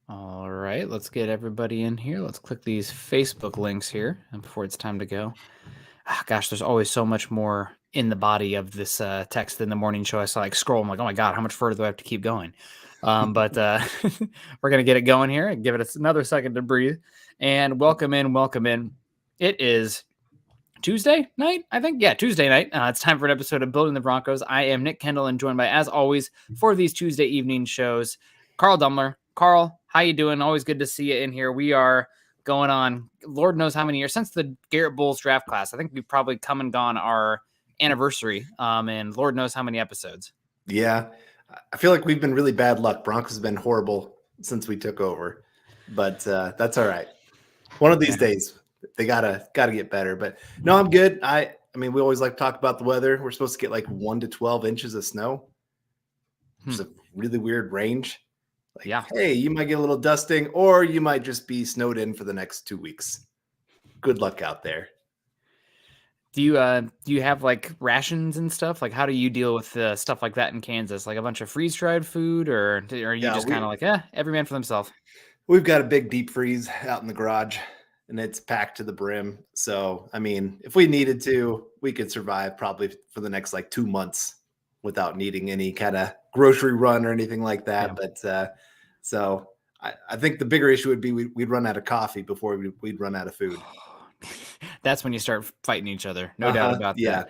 All right, let's get everybody in here. Let's click these Facebook links here before it's time to go. Gosh, there's always so much more in the body of this text in the morning show. I saw scroll. I'm like, oh my God, how much further do I have to keep going? But we're going to get it going here and give it another second to breathe. And welcome in, welcome in. It is Tuesday night, I think. Yeah, Tuesday night. It's time for an episode of Building the Broncos. I am Nick Kendell and joined by, as always, for these Tuesday evening shows, Carl Dumler. Carl, how you doing? Always good to see you in here. We are going on Lord knows how many years since the Garrett Bulls draft class. I think we've probably come and gone our anniversary, and Lord knows how many episodes. Yeah, I feel like we've been really bad luck. Broncos have been horrible since we took over, but that's all right. One of these days, they gotta get better. But no, I'm good. I mean, we always like to talk about the weather. We're supposed to get like 1 to 12 inches of snow. It's a really weird range. Hey, you might get a little dusting, or you might just be snowed in for the next 2 weeks. Good luck out there. Do you have like rations and stuff? Like, how do you deal with stuff like that in Kansas? Like a bunch of freeze dried food, or are you just kind of like, every man for themselves? We've got a big deep freeze out in the garage, and it's packed to the brim. So, I mean, if we needed to, we could survive probably for the next 2 months without needing any kind of grocery run or anything like that. Yeah. But so I think the bigger issue would be we'd run out of coffee before we'd run out of food. That's when you start fighting each other. No doubt about that.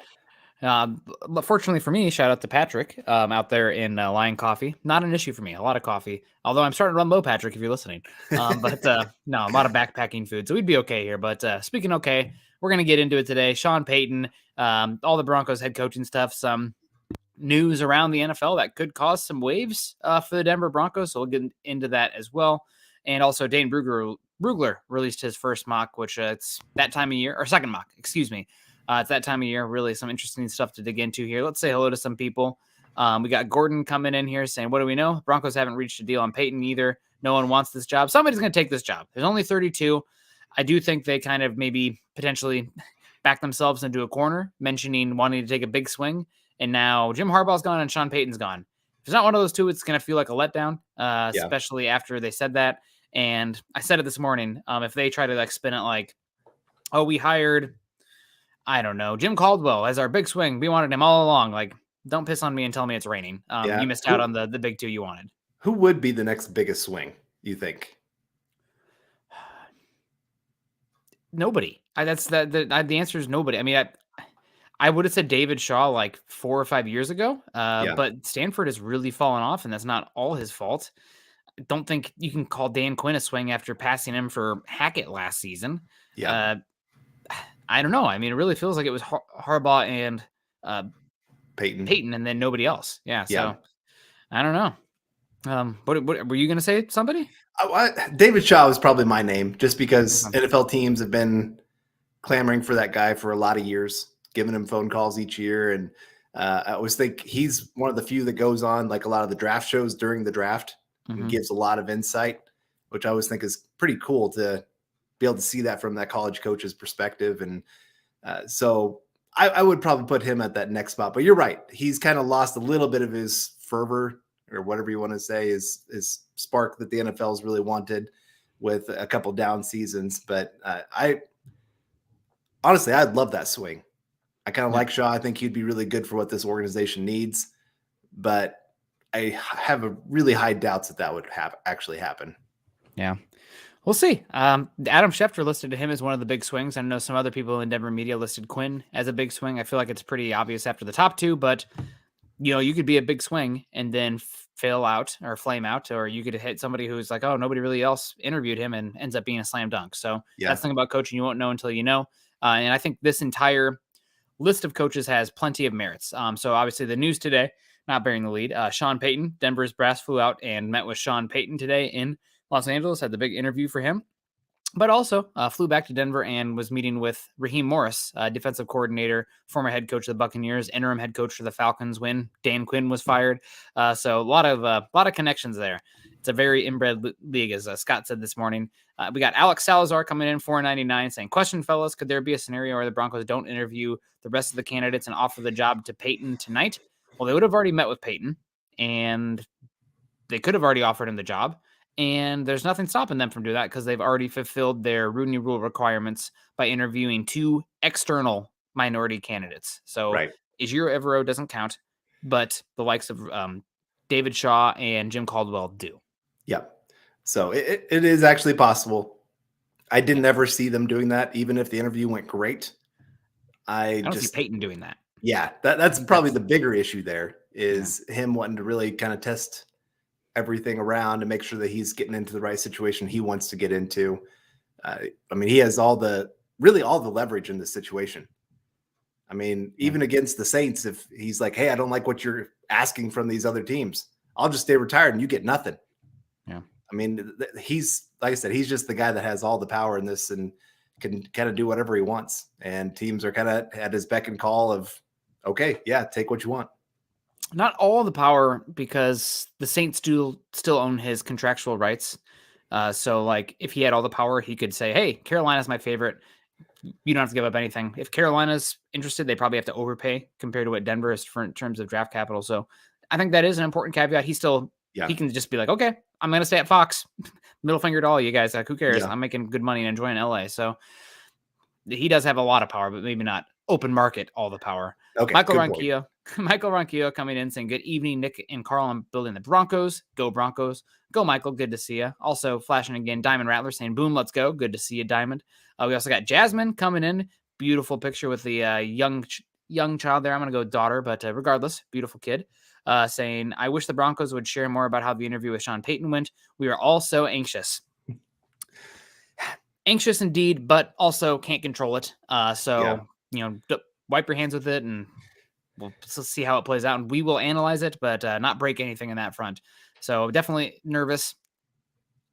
But fortunately for me, shout out to Patrick out there in Lion Coffee. Not an issue for me. A lot of coffee. Although I'm starting to run low, Patrick, if you're listening. But no, a lot of backpacking food. So we'd be okay here. But speaking okay, we're going to get into it today. Sean Payton, all the Broncos head coaching stuff, some news around the NFL that could cause some waves for the Denver Broncos. So we'll get into that as well. And also Dane Brugler released his first mock, which it's that time of year, or second mock, excuse me. It's that time of year. Really some interesting stuff to dig into here. Let's say hello to some people. We got Gordon coming in here saying, what do we know? Broncos haven't reached a deal on Payton either. No one wants this job. Somebody's going to take this job. There's only 32. I do think they kind of maybe potentially back themselves into a corner, mentioning wanting to take a big swing. And now Jim Harbaugh's gone and Sean Payton's gone. If it's not one of those two, it's going to feel like a letdown, especially after they said that. And I said it this morning. If they try to spin it like, oh, we hired, I don't know, Jim Caldwell as our big swing. We wanted him all along. Like, don't piss on me and tell me it's raining. You missed out on the big two you wanted. Who would be the next biggest swing, you think? Nobody. The answer is nobody. I mean, I would have said David Shaw 4 or 5 years ago, but Stanford has really fallen off, and that's not all his fault. I don't think you can call Dan Quinn a swing after passing him for Hackett last season. I don't know. I mean, it really feels like it was Harbaugh and Payton, and then nobody else. So I don't know. What were you going to say? Somebody? David Shaw was probably my name, just because NFL teams have been clamoring for that guy for a lot of years, giving him phone calls each year. And I always think he's one of the few that goes on a lot of the draft shows during the draft and gives a lot of insight, which I always think is pretty cool to be able to see that from that college coach's perspective. And so I would probably put him at that next spot. But you're right. He's kind of lost a little bit of his fervor, or whatever you want to say, is spark that the NFL's really wanted with a couple down seasons. But honestly, I'd love that swing. I kind of like Shaw. I think he'd be really good for what this organization needs. But I have a really high doubts that would actually happen. Yeah. We'll see. Adam Schefter listed him as one of the big swings. I know some other people in Denver media listed Quinn as a big swing. I feel like it's pretty obvious after the top two, but you could be a big swing and then fail out or flame out, or you could hit somebody who's like, oh, nobody really else interviewed him and ends up being a slam dunk. So that's the thing about coaching. You won't know until you know. And I think this entire list of coaches has plenty of merits. So obviously the news today, not bearing the lead, Sean Payton, Denver's brass flew out and met with Sean Payton today in Los Angeles, had the big interview for him, but also flew back to Denver and was meeting with Raheem Morris, defensive coordinator, former head coach of the Buccaneers, interim head coach for the Falcons when Dan Quinn was fired. So a lot of connections there. It's a very inbred league, as Scott said this morning. We got Alex Salazar coming in $4.99 saying, question, fellas, could there be a scenario where the Broncos don't interview the rest of the candidates and offer the job to Payton tonight? Well, they would have already met with Payton, and they could have already offered him the job. And there's nothing stopping them from doing that because they've already fulfilled their Rooney Rule requirements by interviewing 2 external minority candidates. So Right. Ejiro Evero doesn't count, but the likes of David Shaw and Jim Caldwell do. Yeah. So it is actually possible. I didn't ever see them doing that, even if the interview went great. I don't see Payton doing that. Yeah, that's probably the bigger issue there is him wanting to really kind of test everything around and make sure that he's getting into the right situation he wants to get into. I mean, he has all the leverage in this situation. I mean, even against the Saints, if he's like, hey, I don't like what you're asking from these other teams, I'll just stay retired and you get nothing. Yeah. I mean, he's, like I said, he's just the guy that has all the power in this and can kind of do whatever he wants. And teams are kind of at his beck and call of, okay, yeah, take what you want. Not all the power, because the Saints do still own his contractual rights. So, like, if he had all the power, he could say, hey, Carolina's my favorite. You don't have to give up anything. If Carolina's interested, they probably have to overpay compared to what Denver is for in terms of draft capital. So I think that is an important caveat. He can just be like, okay, I'm going to stay at Fox. Middle finger to all you guys. Like, who cares? I'm making good money and enjoying LA. So he does have a lot of power, but maybe not open market all the power. Okay, Michael Ronquillo coming in saying, good evening, Nick and Carl. I'm building the Broncos. Go Broncos. Go Michael. Good to see you. Also flashing again, Diamond Rattler saying, boom, let's go. Good to see you, Diamond. We also got Jasmine coming in. Beautiful picture with the young child there. I'm going to go daughter, but regardless, beautiful kid. Saying, I wish the Broncos would share more about how the interview with Sean Payton went. We are all so anxious. Anxious indeed, but also can't control it. Wipe your hands with it and we'll see how it plays out. And we will analyze it, but not break anything in that front. So definitely nervous.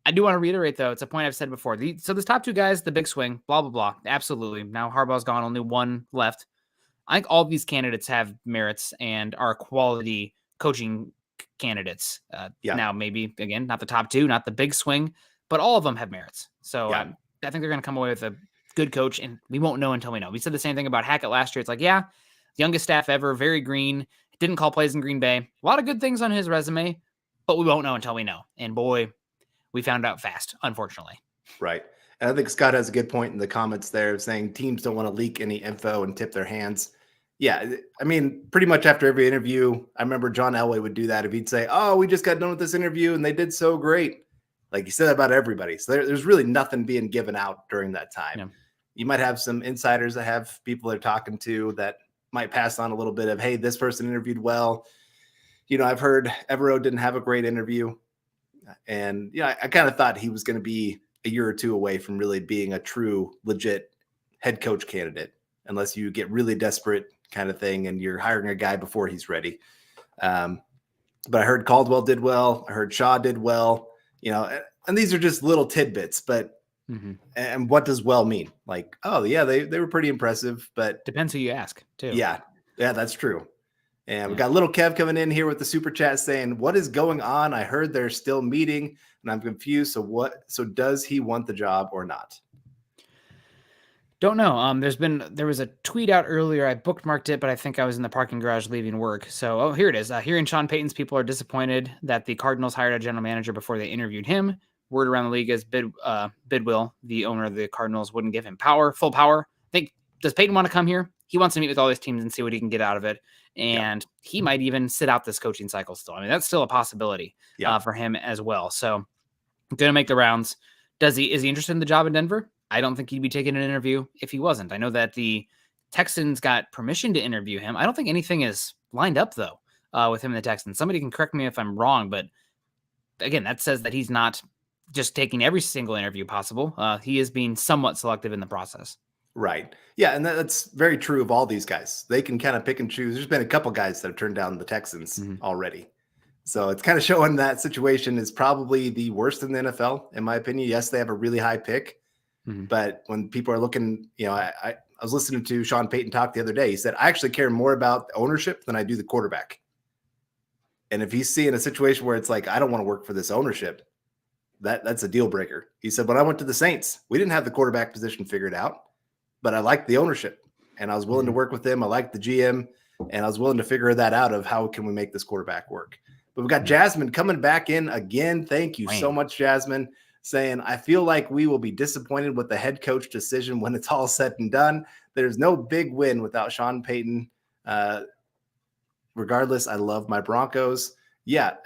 I do want to reiterate, though, it's a point I've said before. So these top 2 guys, the big swing, blah, blah, blah. Absolutely. Now Harbaugh's gone, only 1 left. I think all of these candidates have merits and are quality coaching candidates. Now, maybe, again, not the top 2, not the big swing, but all of them have merits. So I think they're going to come away with a good coach, and we won't know until we know. We said the same thing about Hackett last year. It's like, youngest staff ever, very green, didn't call plays in Green Bay. A lot of good things on his resume, but we won't know until we know. And boy, we found out fast, unfortunately. Right. And I think Scott has a good point in the comments there saying teams don't want to leak any info and tip their hands. Yeah. I mean, pretty much after every interview, I remember John Elway would do that. If he'd say, oh, we just got done with this interview and they did so great. Like he said that about everybody. So there's really nothing being given out during that time. Yeah. You might have some insiders that have people they're talking to that might pass on a little bit of, hey, this person interviewed well. I've heard Evero didn't have a great interview. And, I kind of thought he was going to be a year or 2 away from really being a true, legit head coach candidate, unless you get really desperate kind of thing and you're hiring a guy before he's ready. But I heard Caldwell did well. I heard Shaw did well, and these are just little tidbits, but and what does well mean? Like, oh yeah, they were pretty impressive, but depends who you ask too. Yeah, that's true. And we got little Kev coming in here with the super chat saying, what is going on? I heard they're still meeting and I'm confused. So does he want the job or not? Don't know. There was a tweet out earlier. I bookmarked it, but I think I was in the parking garage leaving work. So, here it is. Hearing Sean Payton's people are disappointed that the Cardinals hired a general manager before they interviewed him. Word around the league is Bidwill, the owner of the Cardinals, wouldn't give him full power. Does Payton want to come here? He wants to meet with all these teams and see what he can get out of it. And he might even sit out this coaching cycle still. I mean, that's still a possibility for him as well. So going to make the rounds. Is he interested in the job in Denver? I don't think he'd be taking an interview if he wasn't. I know that the Texans got permission to interview him. I don't think anything is lined up though with him and the Texans. Somebody can correct me if I'm wrong, but again, that says that he's not just taking every single interview possible. He is being somewhat selective in the process. Right. Yeah. And that's very true of all these guys. They can kind of pick and choose. There's been a couple guys that have turned down the Texans already. So it's kind of showing that situation is probably the worst in the NFL, in my opinion. Yes, they have a really high pick, but when people are looking, I was listening to Sean Payton talk the other day. He said, I actually care more about the ownership than I do the quarterback. And if he's seeing a situation where it's like, I don't want to work for this ownership, that's a deal breaker. He said, when I went to the Saints, we didn't have the quarterback position figured out, but I liked the ownership and I was willing to work with them. I liked the GM and I was willing to figure that out of how can we make this quarterback work. But we've got Jasmine coming back in again. Thank you so much, Jasmine, saying, I feel like we will be disappointed with the head coach decision when it's all said and done. There's no big win without Sean Payton. Regardless, I love my Broncos. Yeah,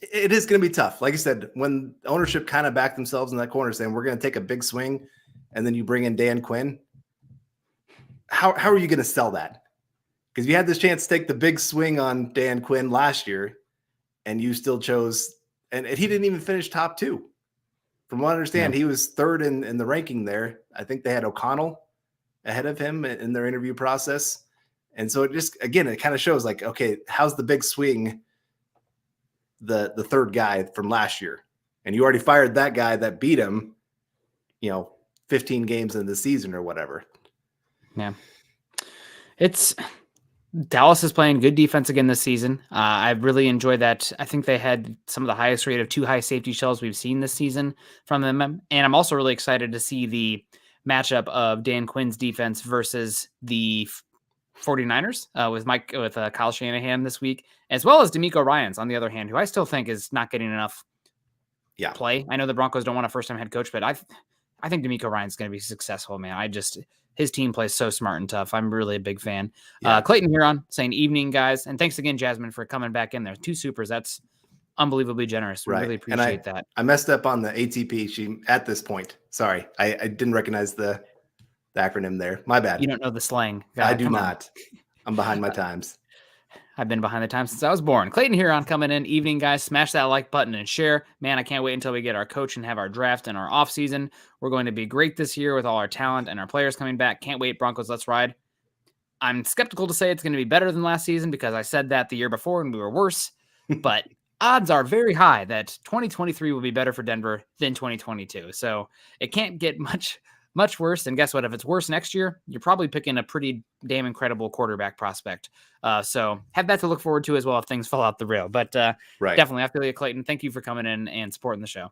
it is going to be tough. Like I said, when ownership kind of backed themselves in that corner saying, we're going to take a big swing, and then you bring in Dan Quinn, how are you going to sell that? Because you had this chance to take the big swing on Dan Quinn last year, and you still chose, and he didn't even finish top 2. From what I understand, he was 3rd in the ranking there. I think they had O'Connell ahead of him in their interview process. And so it just, again, it kind of shows like, okay, how's the big swing the 3rd guy from last year? And you already fired that guy that beat him, 15 games in the season or whatever. Yeah. Dallas is playing good defense again this season. I really enjoyed that. I think they had some of the highest rate of 2 high safety shells we've seen this season from them. And I'm also really excited to see the matchup of Dan Quinn's defense versus the 49ers with Kyle Shanahan this week, as well as D'Amico Ryans on the other hand, who I still think is not getting enough play. I know the Broncos don't want a first-time head coach, but I think D'Amico Ryans going to be successful, man. His team plays so smart and tough. I'm really a big fan. Yeah. Clayton Huron saying, evening, guys. And thanks again, Jasmine, for coming back in there. 2 supers. That's unbelievably generous. We really appreciate that. I messed up on the ATP at this point. Sorry. I didn't recognize the acronym there. My bad. You don't know the slang. I do not. I'm behind my times. I've been behind the times since I was born. Clayton Huron coming in. Evening, guys. Smash that like button and share. Man, I can't wait until we get our coach and have our draft and our offseason. We're going to be great this year with all our talent and our players coming back. Can't wait. Broncos, let's ride. I'm skeptical to say it's going to be better than last season because I said that the year before and we were worse. But odds are very high that 2023 will be better for Denver than 2022. So it can't get much worse. And guess what? If it's worse next year, you're probably picking a pretty damn incredible quarterback prospect. So have that to look forward to as well if things fall out the rail. But definitely, I feel you, Clayton. Thank you for coming in and supporting the show.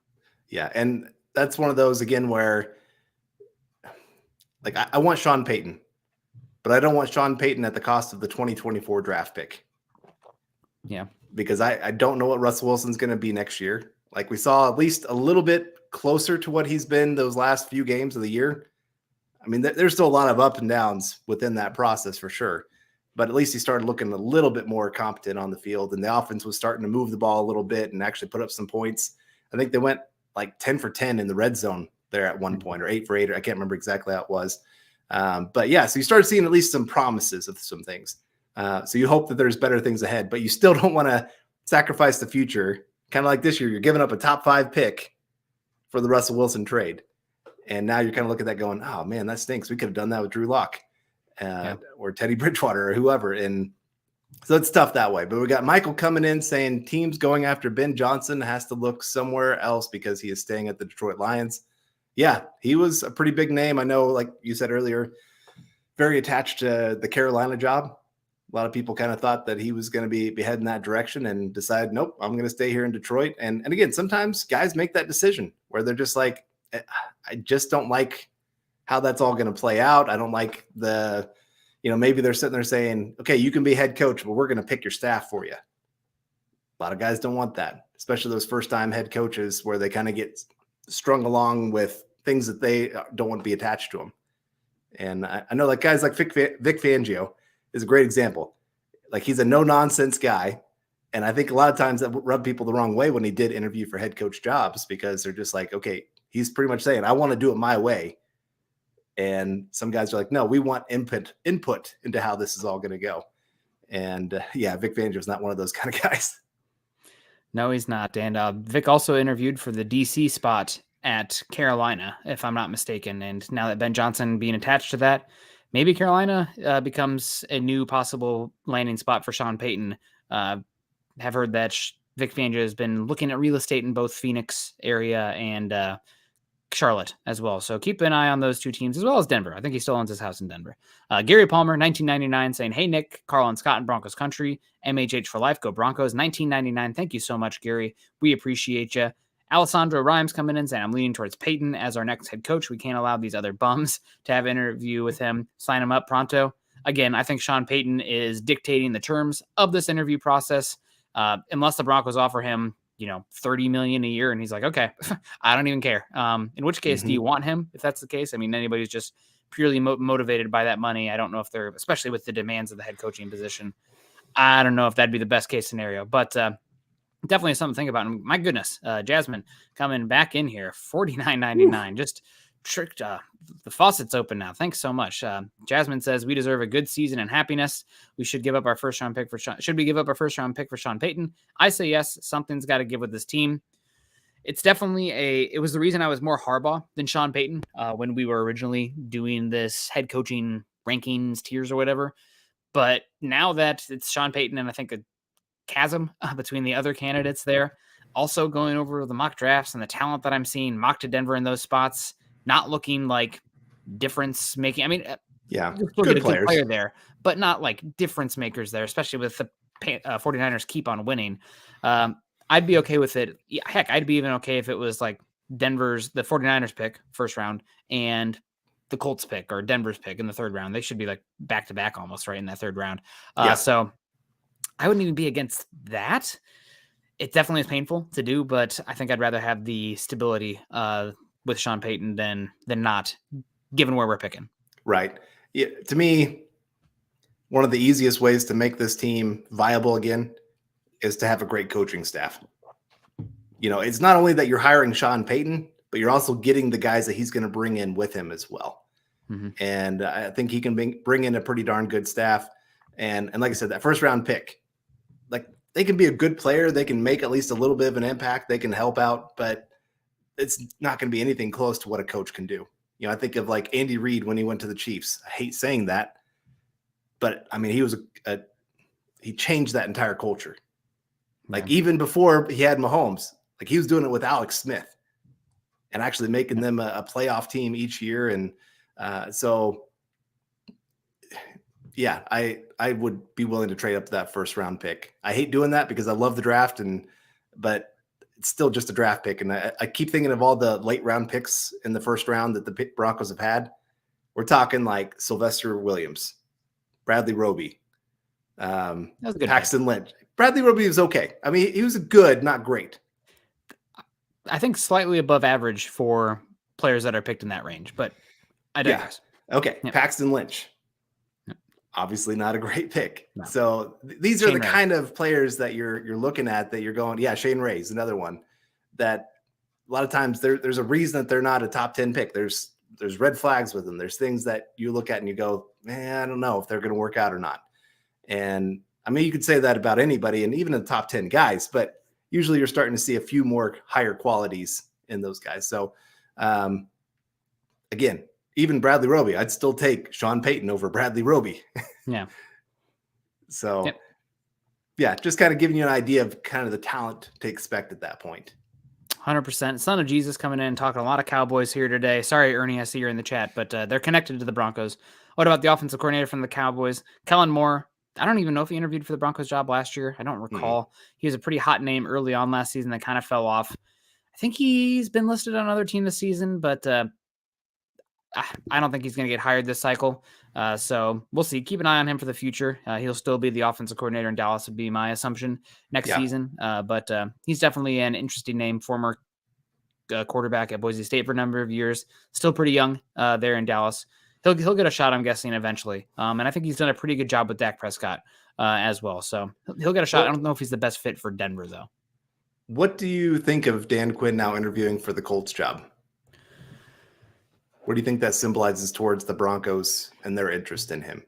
Yeah, and that's one of those, again, where like I want Sean Payton, but I don't want Sean Payton at the cost of the 2024 draft pick. Yeah. Because I don't know what Russell Wilson's going to be next year. Like we saw at least a little bit closer to what he's been those last few games of the year. I mean, there's still a lot of up and downs within that process for sure. But at least he started looking a little bit more competent on the field, and the offense was starting to move the ball a little bit and actually put up some points. I think they went like 10 for 10 in the red zone there at one point, or 8 for 8, or I can't remember exactly how it was. But yeah, so you started seeing at least some promises of some things. So you hope that there's better things ahead, but you still don't want to sacrifice the future. Kind of like this year, you're giving up a top 5 pick for the Russell Wilson trade. And now you're kind of looking at that going, oh man, that stinks. We could have done that with Drew Lock or Teddy Bridgewater or whoever. And so it's tough that way. But we got Michael coming in saying teams going after Ben Johnson has to look somewhere else because he is staying at the Detroit Lions. Yeah, he was a pretty big name. I know, like you said earlier, very attached to the Carolina job. A lot of people kind of thought that he was going to be heading that direction and decided, nope, I'm going to stay here in Detroit. And again, sometimes guys make that decision where they're just like, I just don't like how that's all going to play out. I don't like maybe they're sitting there saying, okay, you can be head coach, but we're going to pick your staff for you. A lot of guys don't want that, especially those first-time head coaches where they kind of get strung along with things that they don't want to be attached to them. And I know like guys like Vic Fangio is a great example. Like he's a no-nonsense guy. And I think a lot of times that rubbed people the wrong way when he did interview for head coach jobs because they're just like, okay, he's pretty much saying, I want to do it my way. And some guys are like, no, we want input into how this is all going to go. And Vic Fangio is not one of those kind of guys. No, he's not. And Vic also interviewed for the DC spot at Carolina, if I'm not mistaken. And now that Ben Johnson being attached to that, maybe Carolina becomes a new possible landing spot for Sean Payton. Have heard that Vic Fangio has been looking at real estate in both Phoenix area and Charlotte as well. So keep an eye on those two teams as well as Denver. I think he still owns his house in Denver. Gary Palmer, 1999, saying, hey, Nick, Carl, and Scott in Broncos country. MHH for life. Go Broncos. 1999. Thank you so much, Gary. We appreciate you. Alessandro Rhymes coming in saying, I'm leaning towards Payton as our next head coach. We can't allow these other bums to have an interview with him. Sign him up pronto. Again, I think Sean Payton is dictating the terms of this interview process. unless the Broncos offer him, $30 million a year. And he's like, okay, I don't even care. In which case, do you want him? If that's the case, I mean, anybody who's just purely motivated by that money, I don't know if they're, especially with the demands of the head coaching position, I don't know if that'd be the best case scenario, but definitely something to think about. And my goodness, Jasmine coming back in here, $49.99, just tricked. The faucet's open now. Thanks so much. Jasmine says we deserve a good season and happiness. We should give up our first round pick for Sean. Should we give up our first round pick for Sean Payton? I say yes. Something's got to give with this team. It's definitely it was the reason I was more Harbaugh than Sean Payton when we were originally doing this head coaching rankings tiers or whatever. But now that it's Sean Payton and I think a chasm between the other candidates there, also going over the mock drafts and the talent that I'm seeing mock to Denver in those spots, not looking like difference making. I mean, still get a good player there, but not like difference makers there, especially with the 49ers keep on winning. I'd be okay with it. Heck, I'd be even okay if it was like the 49ers pick first round and the Colts pick or Denver's pick in the third round. They should be like back to back almost right in that third round. So I wouldn't even be against that. It definitely is painful to do, but I think I'd rather have the stability with Sean Payton than not, given where we're picking. Right. Yeah, to me, one of the easiest ways to make this team viable again is to have a great coaching staff. It's not only that you're hiring Sean Payton, but you're also getting the guys that he's going to bring in with him as well. Mm-hmm. And I think he can bring in a pretty darn good staff. And like I said, that first round pick, like they can be a good player. They can make at least a little bit of an impact. They can help out, but it's not going to be anything close to what a coach can do. I think of like Andy Reid when he went to the Chiefs. I hate saying that, but I mean, he was he changed that entire culture. Like even before he had Mahomes, like he was doing it with Alex Smith and actually making them a playoff team each year. And so, yeah, I would be willing to trade up to that first round pick. I hate doing that because I love the draft, but it's still just a draft pick. And I keep thinking of all the late round picks in the first round that the Broncos have had. We're talking like Sylvester Williams, Bradley Roby, Paxton Lynch. Bradley Roby was okay. I mean, he was good, not great. I think slightly above average for players that are picked in that range, but I digress. Yeah. Okay. Yep. Paxton Lynch. Yep. Obviously not a great pick. No. So these are Shane Ray. Kind of players that you're looking at that you're going, Shane Ray's another one that a lot of times there's a reason that they're not a top 10 pick. There's red flags with them. There's things that you look at and you go, man, I don't know if they're going to work out or not. And I mean, you could say that about anybody and even the top 10 guys, but usually you're starting to see a few more higher qualities in those guys. So again, even Bradley Roby, I'd still take Sean Payton over Bradley Roby. Yeah. So yeah, just kind of giving you an idea of kind of the talent to expect at that point. 100%. Son of Jesus coming in, talking a lot of Cowboys here today. Sorry, Ernie, I see you're in the chat, but they're connected to the Broncos. What about the offensive coordinator from the Cowboys? Kellen Moore. I don't even know if he interviewed for the Broncos job last year. I don't recall. He was a pretty hot name early on last season that kind of fell off. I think he's been listed on another team this season, but I don't think he's going to get hired this cycle. So we'll see. Keep an eye on him for the future. He'll still be the offensive coordinator in Dallas would be my assumption next season. But he's definitely an interesting name, former quarterback at Boise State for a number of years, still pretty young there in Dallas. He'll get a shot, I'm guessing, eventually. And I think he's done a pretty good job with Dak Prescott as well. So he'll get a shot. I don't know if he's the best fit for Denver, though. What do you think of Dan Quinn now interviewing for the Colts job? What do you think that symbolizes towards the Broncos and their interest in him?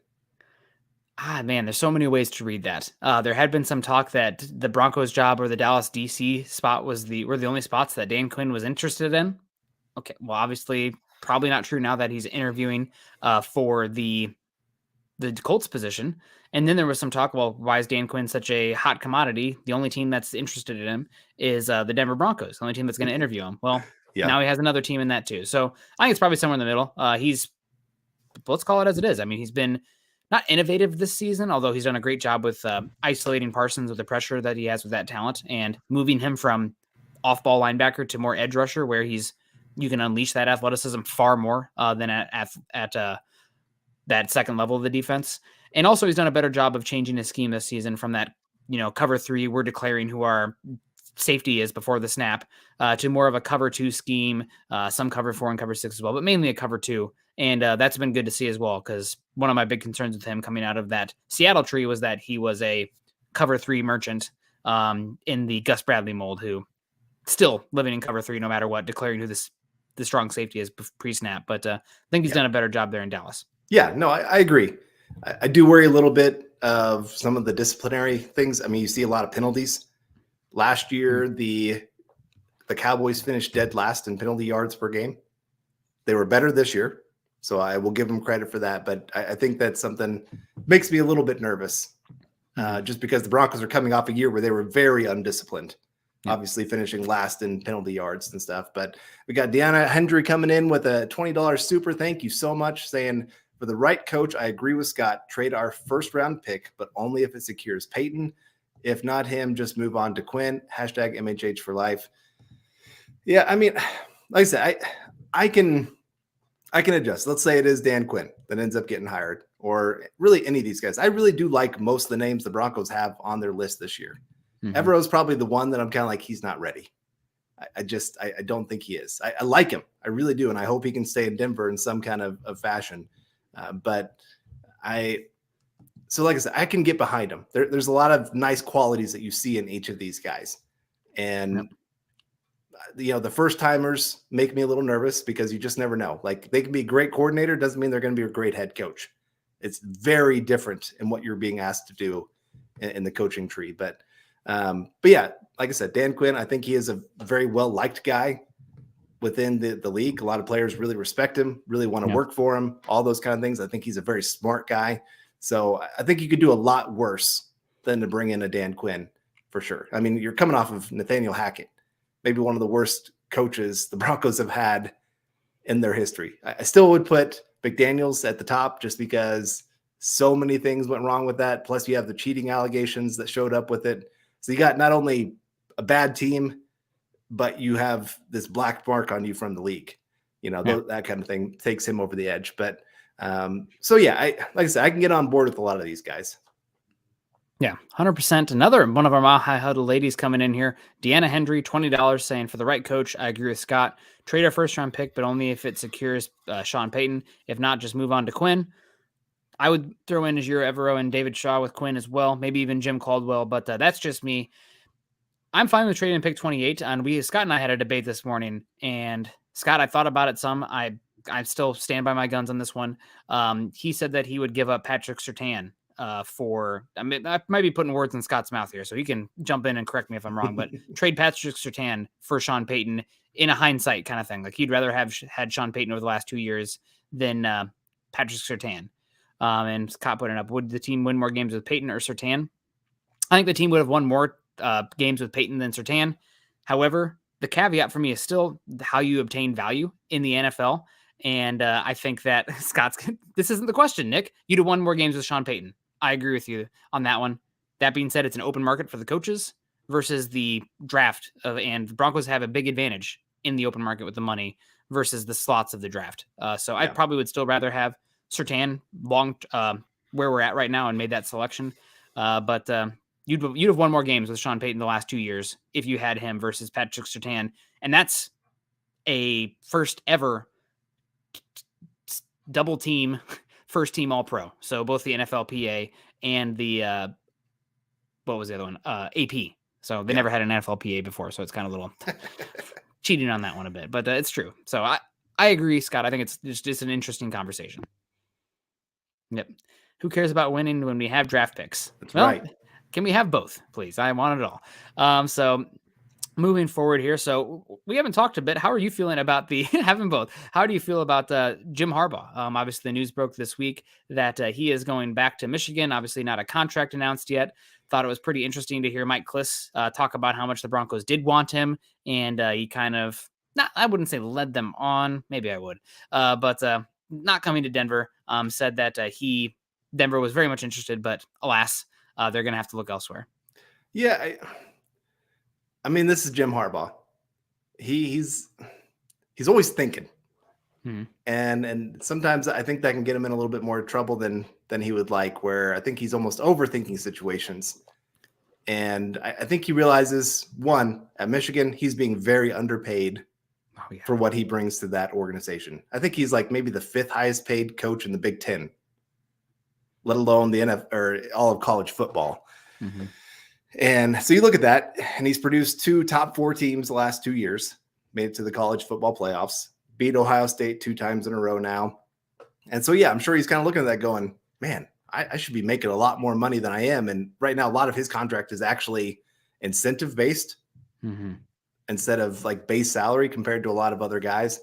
Man, there's so many ways to read that. There had been some talk that the Broncos job or the Dallas DC spot were the only spots that Dan Quinn was interested in. Okay, well, obviously, probably not true now that he's interviewing for the Colts position. And then there was some talk, well, why is Dan Quinn such a hot commodity? The only team that's interested in him is the Denver Broncos, the only team that's going to interview him. Well, now he has another team in that too. So I think it's probably somewhere in the middle. Let's call it as it is. I mean, he's been not innovative this season, although he's done a great job with isolating Parsons with the pressure that he has with that talent and moving him from off-ball linebacker to more edge rusher, where you can unleash that athleticism far more than at that second level of the defense. And also he's done a better job of changing his scheme this season from that cover 3, we're declaring who our safety is before the snap, to more of a cover 2 scheme, some cover 4 and cover 6 as well, but mainly a cover 2. And that's been good to see as well, because one of my big concerns with him coming out of that Seattle tree was that he was a cover 3 merchant in the Gus Bradley mold, who still living in cover 3 no matter what, declaring who the strong safety is pre-snap. But I think he's done a better job there in Dallas. Yeah, no, I agree. I do worry a little bit of some of the disciplinary things. I mean, you see a lot of penalties. Last year, the Cowboys finished dead last in penalty yards per game. They were better this year, so I will give them credit for that. But I think that's something makes me a little bit nervous, just because the Broncos are coming off a year where they were very undisciplined, obviously finishing last in penalty yards and stuff. But we got Deanna Hendry coming in with a $20 super. Thank you so much, saying, for the right coach, I agree with Scott. Trade our first-round pick, but only if it secures Payton. If not him, just move on to Quinn. Hashtag MHH for life. Yeah, I mean, like I said, I can adjust. Let's say it is Dan Quinn that ends up getting hired, or really any of these guys. I really do like most of the names the Broncos have on their list this year. Evero's probably the one that I'm kind of like, he's not ready. I don't think he is. I like him. I really do. And I hope he can stay in Denver in some kind of fashion. So like I said, I can get behind him. There's a lot of nice qualities that you see in each of these guys. And, the first timers make me a little nervous because you just never know. Like, they can be a great coordinator. Doesn't mean they're going to be a great head coach. It's very different in what you're being asked to do in the coaching tree. But yeah, like I said, Dan Quinn, I think he is a very well-liked guy within the league. A lot of players really respect him, really want to work for him, all those kind of things. I think he's a very smart guy. So I think you could do a lot worse than to bring in a Dan Quinn, for sure. I mean, you're coming off of Nathaniel Hackett, maybe one of the worst coaches the Broncos have had in their history. I still would put McDaniels at the top, just because so many things went wrong with that. Plus you have the cheating allegations that showed up with it. So you got not only a bad team, but you have this black mark on you from the league. That kind of thing takes him over the edge. But so yeah, like I said, I can get on board with a lot of these guys. Yeah, 100%. Another one of our Mile High Huddle ladies coming in here. Deanna Hendry, $20, saying, for the right coach, I agree with Scott. Trade our first-round pick, but only if it secures Sean Payton. If not, just move on to Quinn. I would throw in Ajiro Evero and David Shaw with Quinn as well, maybe even Jim Caldwell, but that's just me. I'm fine with trading pick 28, and Scott and I had a debate this morning, and Scott, I thought about it some. I still stand by my guns on this one. He said that he would give up Patrick Surtain I might be putting words in Scott's mouth here, so he can jump in and correct me if I'm wrong, but trade Patrick Surtain for Sean Payton in a hindsight kind of thing. Like, he'd rather have had Sean Payton over the last 2 years than Patrick Surtain. And Scott put it up. Would the team win more games with Payton or Surtain? I think the team would have won more games with Payton than Surtain. However, the caveat for me is still how you obtain value in the NFL. And I think that this isn't the question, Nick. You'd have won more games with Sean Payton. I agree with you on that one. That being said, it's an open market for the coaches versus the draft and the Broncos have a big advantage in the open market with the money versus the slots of the draft. So I probably would still rather have Surtain where we're at right now and made that selection. But you'd have won more games with Sean Payton the last 2 years if you had him versus Patrick Surtain. And that's a first ever double team, first team all pro. So both the NFLPA and the, what was the other one? AP. So they never had an NFLPA before. So it's kind of a little cheating on that one a bit, but it's true. So I agree, Scott. I think it's just an interesting conversation. Yep. Who cares about winning when we have draft picks? That's right. Can we have both, please? I want it all. So moving forward here. So we haven't talked a bit. How are you feeling about having both? How do you feel about Jim Harbaugh? Obviously the news broke this week that he is going back to Michigan. Obviously not a contract announced yet. Thought it was pretty interesting to hear Mike Kliss talk about how much the Broncos did want him. And he kind of, I wouldn't say led them on. Maybe I would. But not coming to Denver, said that Denver was very much interested, but alas, they're going to have to look elsewhere. Yeah. I mean, this is Jim Harbaugh. He's always thinking. And sometimes I think that can get him in a little bit more trouble than he would like, where I think he's almost overthinking situations. And I think he realizes, one, at Michigan, he's being very underpaid for what he brings to that organization. I think he's like maybe the 5th highest paid coach in the Big Ten, let alone the NFL or all of college football. Mm-hmm. And so you look at that, and he's produced 2 top 4 teams the last 2 years, made it to the college football playoffs, beat Ohio State 2 times in a row now. And so, yeah, I'm sure he's kind of looking at that going, man, I should be making a lot more money than I am. And right now, a lot of his contract is actually incentive based instead of like base salary compared to a lot of other guys.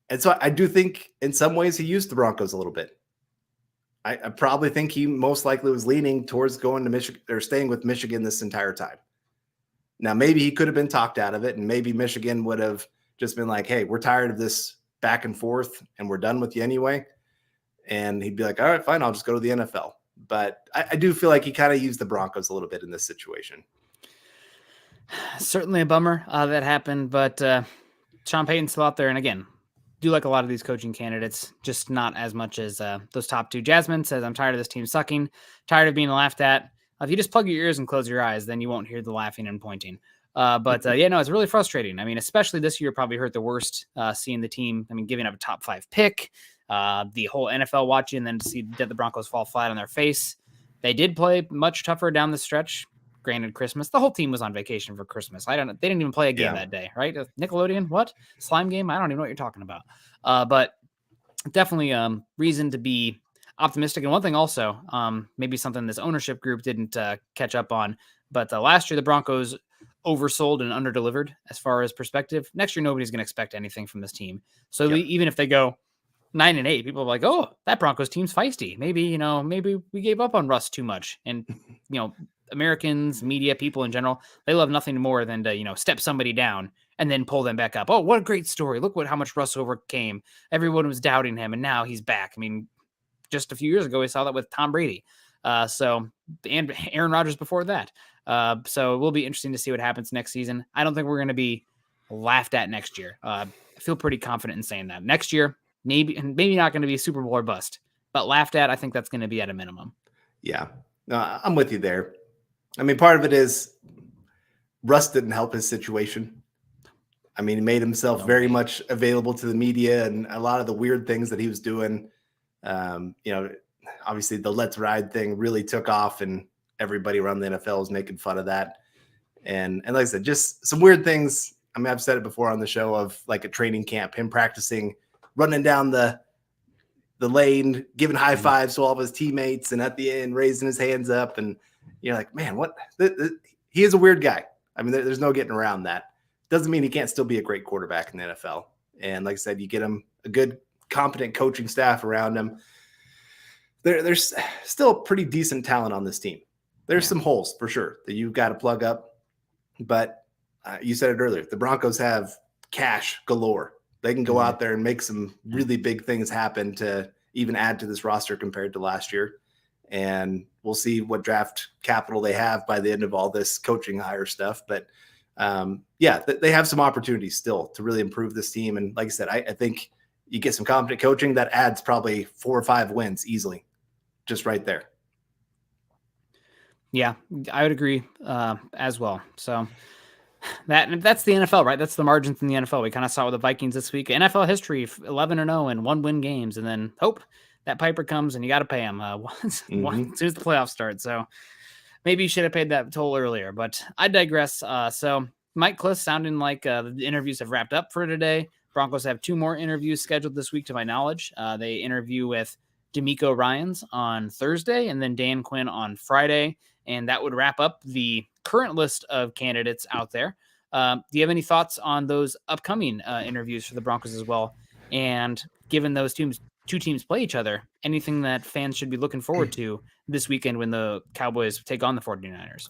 And so I do think in some ways he used the Broncos a little bit. I probably think he most likely was leaning towards going to Michigan or staying with Michigan this entire time. Now, maybe he could have been talked out of it, and maybe Michigan would have just been like, hey, we're tired of this back and forth and we're done with you anyway. And he'd be like, all right, fine, I'll just go to the NFL. But I do feel like he kind of used the Broncos a little bit in this situation. Certainly a bummer that happened, but Sean Payton's still out there. And again, do like a lot of these coaching candidates, just not as much as those top 2. Jasmine says, I'm tired of this team sucking, tired of being laughed at. If you just plug your ears and close your eyes, then you won't hear the laughing and pointing. Yeah, no, it's really frustrating. I mean, especially this year probably hurt the worst, seeing the team, giving up a top 5 pick, the whole NFL watching, and then to see the Broncos fall flat on their face. They did play much tougher down the stretch. Granted, Christmas, the whole team was on vacation for Christmas. They didn't even play a game that day, right? Nickelodeon, what? Slime game? I don't even know what you're talking about. But definitely reason to be optimistic. And one thing also, maybe something this ownership group didn't catch up on, but last year the Broncos oversold and underdelivered as far as perspective. Next year, nobody's going to expect anything from this team. So even if they go 9-8, people are like, oh, that Broncos team's feisty. Maybe we gave up on Russ too much. And, Americans, media, people in general, they love nothing more than to, step somebody down and then pull them back up. Oh, what a great story. Look how much Russ overcame. Everyone was doubting him, and now he's back. Just a few years ago, we saw that with Tom Brady. And Aaron Rodgers before that. So it will be interesting to see what happens next season. I don't think we're going to be laughed at next year. I feel pretty confident in saying that. Next year, maybe not going to be Super Bowl or bust, but laughed at, I think that's going to be at a minimum. Yeah, no, I'm with you there. Part of it is Russ didn't help his situation. He made himself very much available to the media, and a lot of the weird things that he was doing. Obviously the Let's Ride thing really took off, and everybody around the NFL is making fun of that. And like I said, just some weird things. I've said it before on the show of like a training camp, him practicing, running down the lane, giving high fives to all of his teammates, and at the end raising his hands up. And you're like, man, what? He is a weird guy. There's no getting around that. Doesn't mean he can't still be a great quarterback in the NFL. And like I said, you get him a good, competent coaching staff around him. There's still pretty decent talent on this team. There's some holes for sure that you've got to plug up. But you said it earlier, the Broncos have cash galore. They can go out there and make some really big things happen to even add to this roster compared to last year. And we'll see what draft capital they have by the end of all this coaching hire stuff. But they have some opportunities still to really improve this team. And like I said, I think you get some competent coaching that adds probably 4 or 5 wins easily, just right there. Yeah, I would agree as well. So that's the NFL, right? That's the margins in the NFL. We kind of saw it with the Vikings this week. NFL history, 11-0 and 1-win games, and then that Piper comes and you got to pay him as soon as the playoffs start. So maybe you should have paid that toll earlier, but I digress. So Mike Kliss sounding like the interviews have wrapped up for today. Broncos have 2 more interviews scheduled this week, to my knowledge. They interview with D'Amico Ryans on Thursday and then Dan Quinn on Friday. And that would wrap up the current list of candidates out there. Do you have any thoughts on those upcoming interviews for the Broncos as well? And given those 2 teams play each other, anything that fans should be looking forward to this weekend when the Cowboys take on the 49ers?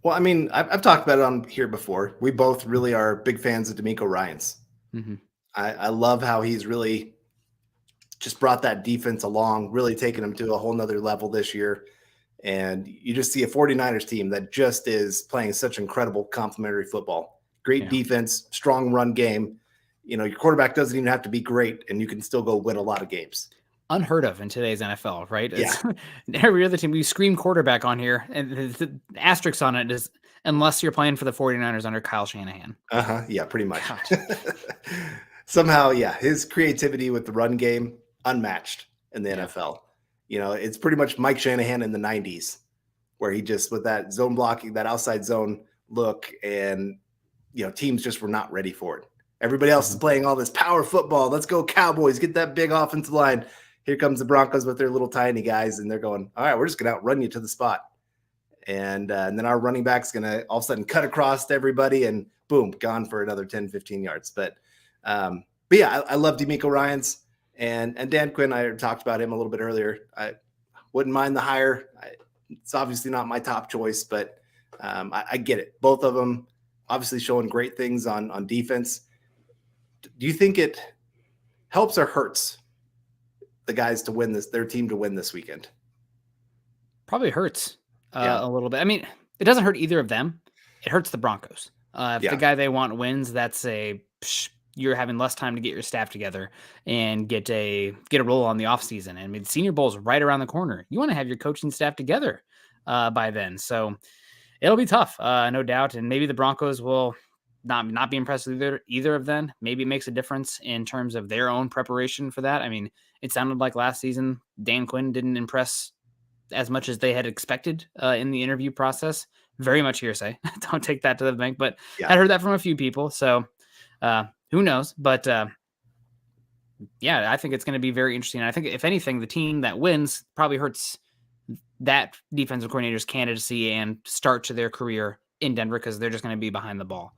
Well, I've talked about it on here before. We both really are big fans of D'Amico Ryans. I love how he's really just brought that defense along, really taken them to a whole nother level this year. And you just see a 49ers team that just is playing such incredible complementary football. Great defense, strong run game. Your quarterback doesn't even have to be great, and you can still go win a lot of games. unheard of in today's NFL, right? Yeah. It's every other team. We scream quarterback on here, and the asterisk on it is unless you're playing for the 49ers under Kyle Shanahan. Yeah, pretty much. Somehow, yeah, his creativity with the run game, unmatched in the NFL. It's pretty much Mike Shanahan in the 90s, where he just, with that zone blocking, that outside zone look, and, teams just were not ready for it. Everybody else is playing all this power football. Let's go Cowboys, get that big offensive line. Here comes the Broncos with their little tiny guys, and they're going, all right, we're just going to outrun you to the spot. And then our running back's going to all of a sudden cut across to everybody and boom, gone for another 10, 15 yards. But yeah, I love DeMeco Ryans and Dan Quinn. I talked about him a little bit earlier. I wouldn't mind the hire. It's obviously not my top choice, but I get it. Both of them obviously showing great things on defense. Do you think it helps or hurts the guys to win their team to win this weekend? Probably hurts a little bit. I mean, it doesn't hurt either of them. It hurts the Broncos. If the guy they want wins, that's you're having less time to get your staff together and get a roll on the offseason. And I mean, the Senior Bowl is right around the corner. You want to have your coaching staff together by then. So it'll be tough, no doubt. And maybe the Broncos will not be impressed with either of them. Maybe it makes a difference in terms of their own preparation for that. I mean, it sounded like last season Dan Quinn didn't impress as much as they had expected in the interview process. Very much hearsay. Don't take that to the bank, but I heard that from a few people. So who knows? But I think it's going to be very interesting. I think if anything, the team that wins probably hurts that defensive coordinator's candidacy and start to their career in Denver, because they're just going to be behind the ball.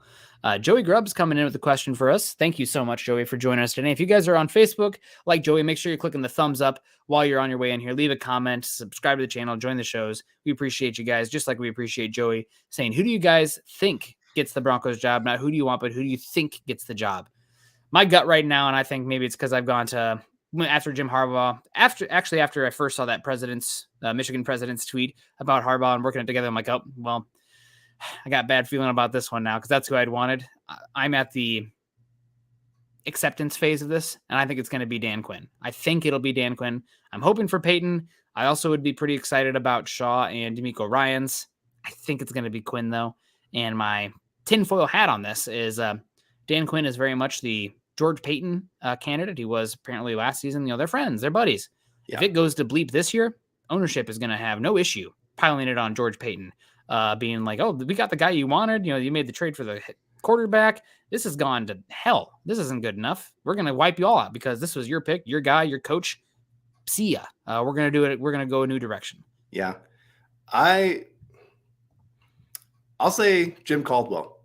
Joey Grubb's coming in with a question for us. Thank you so much, Joey, for joining us today. If you guys are on Facebook, like Joey, make sure you're clicking the thumbs up while you're on your way in here. Leave a comment, subscribe to the channel, join the shows. We appreciate you guys, just like we appreciate Joey saying, who do you guys think gets the Broncos job? Not who do you want, but who do you think gets the job? My gut right now, and I think maybe it's because I've gone to after Jim Harbaugh, after I first saw that Michigan president's tweet about Harbaugh and working it together, I'm like, oh, well, I got a bad feeling about this one now because that's who I'd wanted. I'm at the acceptance phase of this, and I think it's going to be Dan Quinn. I think it'll be Dan Quinn. I'm hoping for Payton. I also would be pretty excited about Shaw and DeMeco Ryans. I think it's going to be Quinn, though. And my tinfoil hat on this is Dan Quinn is very much the George Payton candidate. He was apparently last season. They're friends. They're buddies. Yeah. If it goes to bleep this year, ownership is going to have no issue piling it on George Payton. Being like, oh, we got the guy you wanted. You made the trade for the quarterback. This has gone to hell. This isn't good enough. We're going to wipe you all out because this was your pick, your guy, your coach. See ya. We're going to do it. We're going to go a new direction. Yeah. I'll say Jim Caldwell.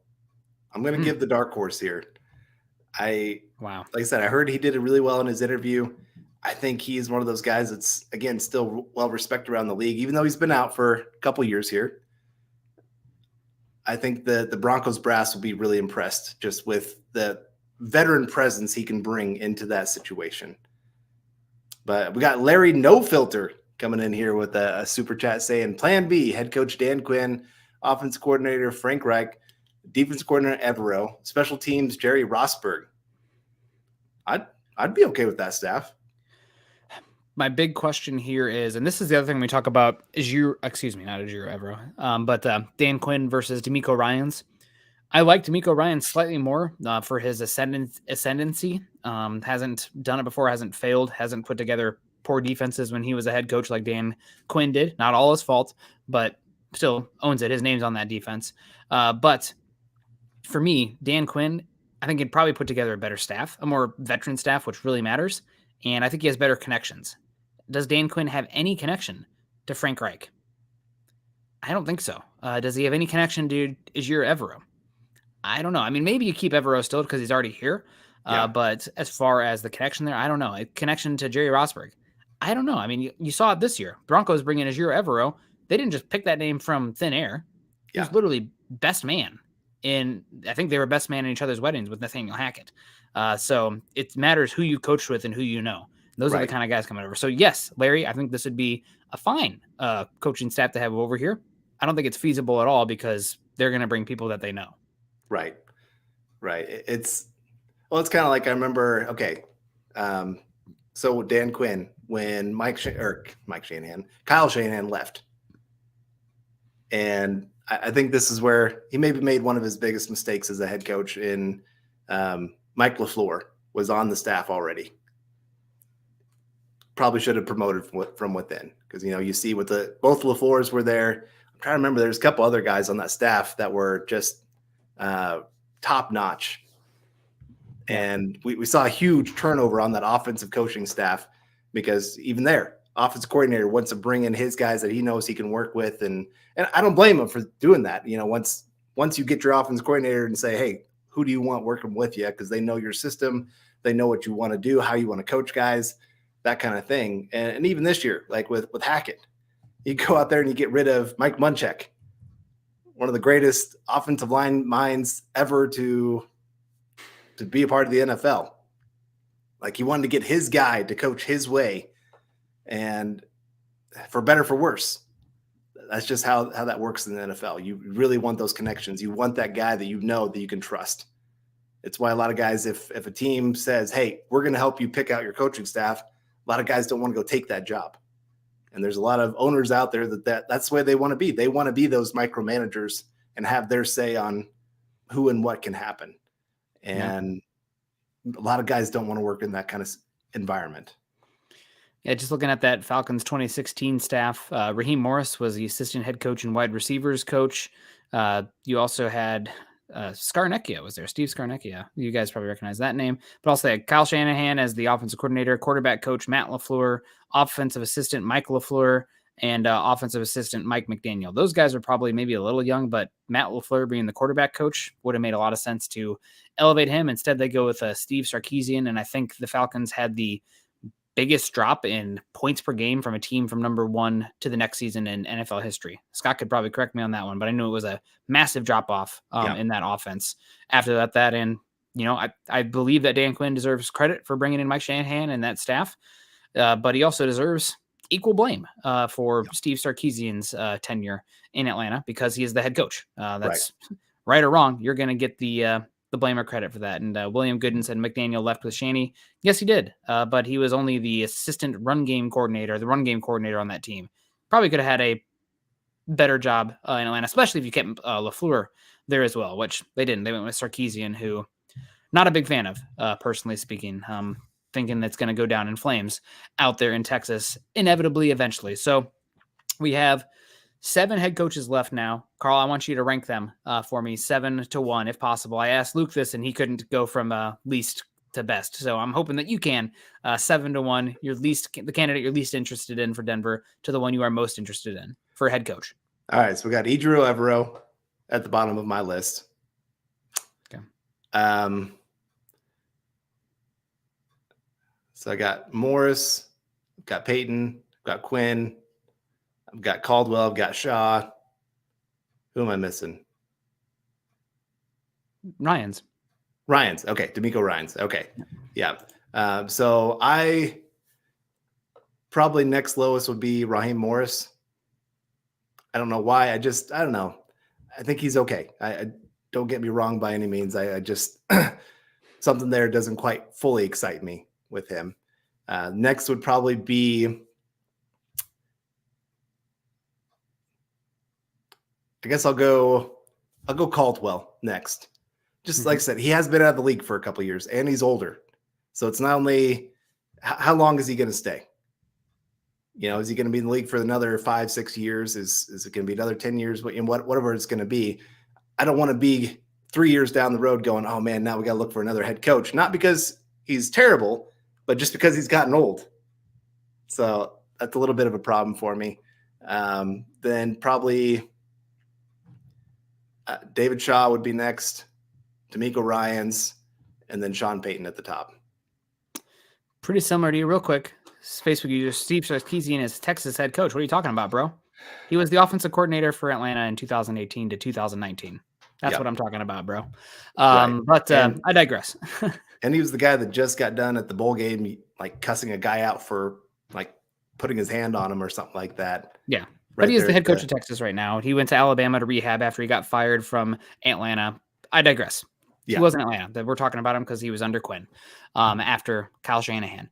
I'm going to give the dark horse here. Like I said, I heard he did it really well in his interview. I think he's one of those guys that's, again, still well respected around the league, even though he's been out for a couple years here. I think the Broncos brass will be really impressed just with the veteran presence he can bring into that situation. But we got Larry No Filter coming in here with a super chat saying, Plan B, head coach Dan Quinn, offense coordinator Frank Reich, defense coordinator Evero, special teams Jerry Rosberg. I'd be okay with that staff. My big question here is, and this is the other thing we talk about, not Evero, but Dan Quinn versus DeMeco Ryans. I like DeMeco Ryans slightly more for his ascendancy. Hasn't done it before, hasn't failed, hasn't put together poor defenses when he was a head coach like Dan Quinn did. Not all his fault, but still owns it. His name's on that defense. But for me, Dan Quinn, I think he'd probably put together a better staff, a more veteran staff, which really matters. And I think he has better connections. Does Dan Quinn have any connection to Frank Reich? I don't think so. Does he have any connection to Ejiro Evero? I don't know. I mean, maybe you keep Evero still because he's already here. But as far as the connection there, I don't know. A connection to Jerry Rosberg? I don't know. I mean, you saw it this year. Broncos bring in Ejiro Evero. They didn't just pick that name from thin air. He was literally best man. I think they were best man in each other's weddings with Nathaniel Hackett. So it matters who you coached with and who you know. Those are the kind of guys coming over. So yes, Larry, I think this would be a fine coaching staff to have over here. I don't think it's feasible at all because they're going to bring people that they know. Right. It's kind of like I remember. Okay, so Dan Quinn, when Kyle Shanahan left. And I think this is where he maybe made one of his biggest mistakes as a head coach in Mike LaFleur was on the staff already. Probably should have promoted from within because, you see with both LaFleurs were there. I'm trying to remember. There's a couple other guys on that staff that were just top notch. And we saw a huge turnover on that offensive coaching staff because even there, offensive coordinator wants to bring in his guys that he knows he can work with. And I don't blame him for doing that. Once you get your offensive coordinator and say, hey, who do you want working with you? Because they know your system. They know what you want to do, how you want to coach guys, that kind of thing. And even this year, like with Hackett, you go out there and you get rid of Mike Munchak, one of the greatest offensive line minds ever to be a part of the NFL. Like he wanted to get his guy to coach his way, and for better, for worse. That's just how that works in the NFL. You really want those connections. You want that guy that that you can trust. It's why a lot of guys, if a team says, hey, we're going to help you pick out your coaching staff, a lot of guys don't want to go take that job. And there's a lot of owners out there that's the way they want to be. They want to be those micromanagers and have their say on who and what can happen. And a lot of guys don't want to work in that kind of environment. Yeah, just looking at that Falcons 2016 staff, Raheem Morris was the assistant head coach and wide receivers coach. You also had Scarnecchia was there, Steve Scarnecchia. You guys probably recognize that name. But also had Kyle Shanahan as the offensive coordinator, quarterback coach Matt LaFleur, offensive assistant Mike LaFleur, and offensive assistant Mike McDaniel. Those guys are probably maybe a little young, but Matt LaFleur being the quarterback coach would have made a lot of sense to elevate him. Instead, they go with Steve Sarkisian, and I think the Falcons had the biggest drop in points per game from a team from number one to the next season in NFL history. Scott could probably correct me on that one, but I knew it was a massive drop off in that offense. After that, and I believe that Dan Quinn deserves credit for bringing in Mike Shanahan and that staff, but he also deserves equal blame for Steve Sarkisian's tenure in Atlanta because he is the head coach. That's right or wrong. You're going to get the blame or credit for that. And William Gooden said McDaniel left with Shanny. Yes, he did. But he was only the assistant run game coordinator on that team. Probably could have had a better job in Atlanta, especially if you kept LaFleur there as well, which they didn't. They went with Sarkisian, who not a big fan of, personally speaking, thinking that's going to go down in flames out there in Texas, inevitably, eventually. So we have 7 head coaches left now. Carl, I want you to rank them for me 7 to 1, if possible. I asked Luke this, and he couldn't go from least to best. So I'm hoping that you can 7 to 1, the candidate you're least interested in for Denver to the one you are most interested in for head coach. All right. So we got Ejiro Evero at the bottom of my list. Okay. So I got Morris, I've got Payton, I've got Quinn, I've got Caldwell, I've got Shaw. Who am I missing? Ryans. Okay. D'Amico Ryans. Okay. Yeah. So I probably next lowest would be Raheem Morris. I don't know why. I don't know. I think he's okay. I don't get me wrong by any means. I just something there doesn't quite fully excite me with him. Next would probably be, I guess I'll go Caldwell next. Just like I said, he has been out of the league for a couple of years and he's older. So it's not only how long is he going to stay? Is he going to be in the league for another 5-6 years? Is it going to be another 10 years? Whatever it's going to be. I don't want to be 3 years down the road going, oh man, now we got to look for another head coach. Not because he's terrible, but just because he's gotten old. So that's a little bit of a problem for me. Then probably David Shaw would be next, D'Amico Ryans, and then Sean Payton at the top. Pretty similar to you. Real quick, Facebook user Steve Sarkisian is Texas head coach. What are you talking about, bro? He was the offensive coordinator for Atlanta in 2018 to 2019. That's what I'm talking about, bro. But I digress. And he was the guy that just got done at the bowl game, like cussing a guy out for like putting his hand on him or something like that. Yeah. But he is the head coach of Texas right now. He went to Alabama to rehab after he got fired from Atlanta. I digress. Yeah. He wasn't Atlanta. We're talking about him because he was under Quinn after Kyle Shanahan.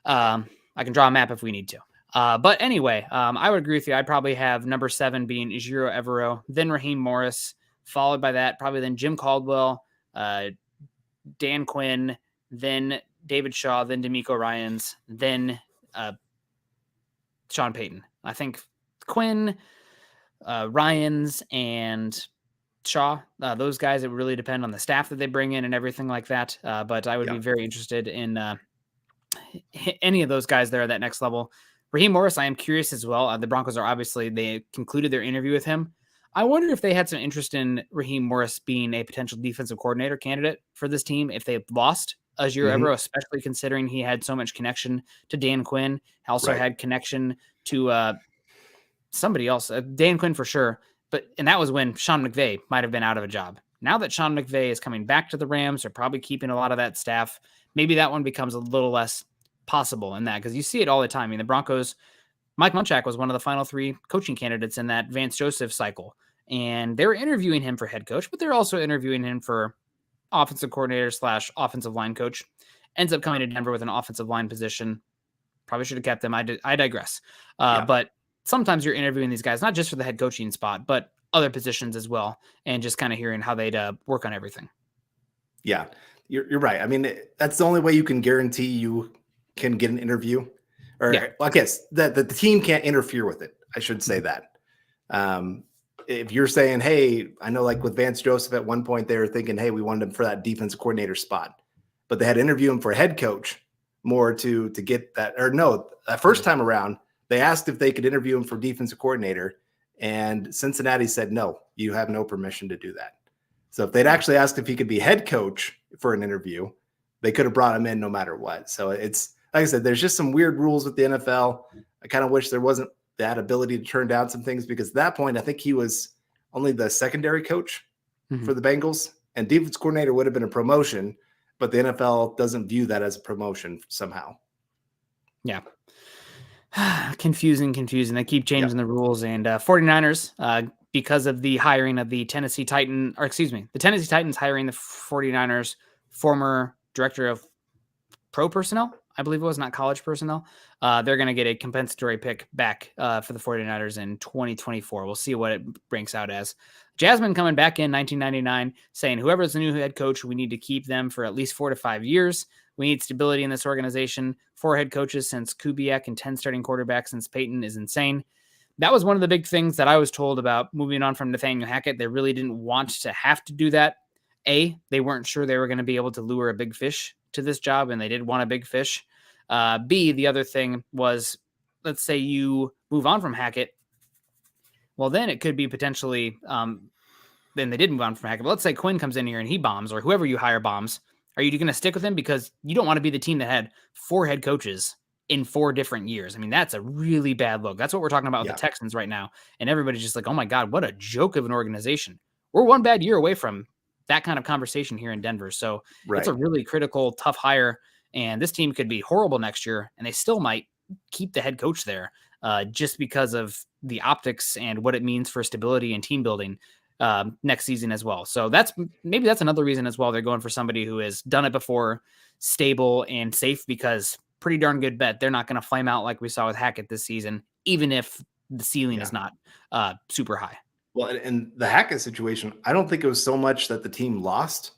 I I can draw a map if we need to. But anyway, I would agree with you. I'd probably have number 7 being Ejiro Evero, then Raheem Morris, followed by that, probably then Jim Caldwell, Dan Quinn, then David Shaw, then D'Amico Ryans, then Sean Payton. I think Quinn, Ryans, and Shaw, those guys, it would really depend on the staff that they bring in and everything like that. But I would be very interested in any of those guys there at that next level. Raheem Morris, I am curious as well. The Broncos are obviously, they concluded their interview with him. I wonder if they had some interest in Raheem Morris being a potential defensive coordinator candidate for this team if they lost Ejiro Evero, especially considering he had so much connection to Dan Quinn. Also had connection to somebody else, Dan Quinn for sure. And that was when Sean McVay might have been out of a job. Now that Sean McVay is coming back to the Rams, they're probably keeping a lot of that staff. Maybe that one becomes a little less possible in that, because you see it all the time. I mean, the Broncos, Mike Munchak was one of the final 3 coaching candidates in that Vance Joseph cycle, and they were interviewing him for head coach, but they're also interviewing him for offensive coordinator / offensive line coach. Ends up coming to Denver with an offensive line position. Probably should have kept him. I digress. But sometimes you're interviewing these guys, not just for the head coaching spot, but other positions as well, and just kind of hearing how they'd work on everything. Yeah, you're right. I mean, that's the only way you can guarantee you can get an interview, or I guess that the team can't interfere with it. I should say that. If you're saying, hey, I know like with Vance Joseph at one point, they were thinking, hey, we wanted him for that defensive coordinator spot, but they had to interview him for head coach more to get that, or no, that first time around, they asked if they could interview him for defensive coordinator, and Cincinnati said, no, you have no permission to do that. So if they'd actually asked if he could be head coach for an interview, they could have brought him in no matter what. So it's, like I said, there's just some weird rules with the NFL. I kind of wish there wasn't that ability to turn down some things, because at that point, I think he was only the secondary coach for the Bengals, and defense coordinator would have been a promotion, but the NFL doesn't view that as a promotion somehow. Yeah. Confusing. They keep changing the rules, and 49ers, because of the hiring of the Tennessee Titans hiring the 49ers former director of pro personnel, I believe it was, not college personnel. They're going to get a compensatory pick back for the 49ers in 2024. We'll see what it breaks out as. Jasmine coming back in 1999 saying, whoever's the new head coach, we need to keep them for at least 4 to 5 years. We need stability in this organization. 4 head coaches since Kubiak and 10 starting quarterbacks since Payton is insane. That was one of the big things that I was told about moving on from Nathaniel Hackett. They really didn't want to have to do that. A, they weren't sure they were going to be able to lure a big fish to this job, and they did want a big fish. B, the other thing was, let's say you move on from Hackett. Well, then it could be potentially, then they did move on from Hackett. But let's say Quinn comes in here and he bombs, or whoever you hire bombs. Are you going to stick with him? Because you don't want to be the team that had 4 head coaches in 4 different years. I mean, that's a really bad look. That's what we're talking about with the Texans right now. And everybody's just like, oh my God, what a joke of an organization. We're 1 bad year away from that kind of conversation here in Denver. So it's a really critical, tough hire. And this team could be horrible next year, and they still might keep the head coach there just because of the optics and what it means for stability and team building next season as well. So maybe that's another reason as well. They're going for somebody who has done it before, stable and safe, because pretty darn good bet they're not going to flame out like we saw with Hackett this season, even if the ceiling is not super high. Well, and the Hackett situation, I don't think it was so much that the team lost.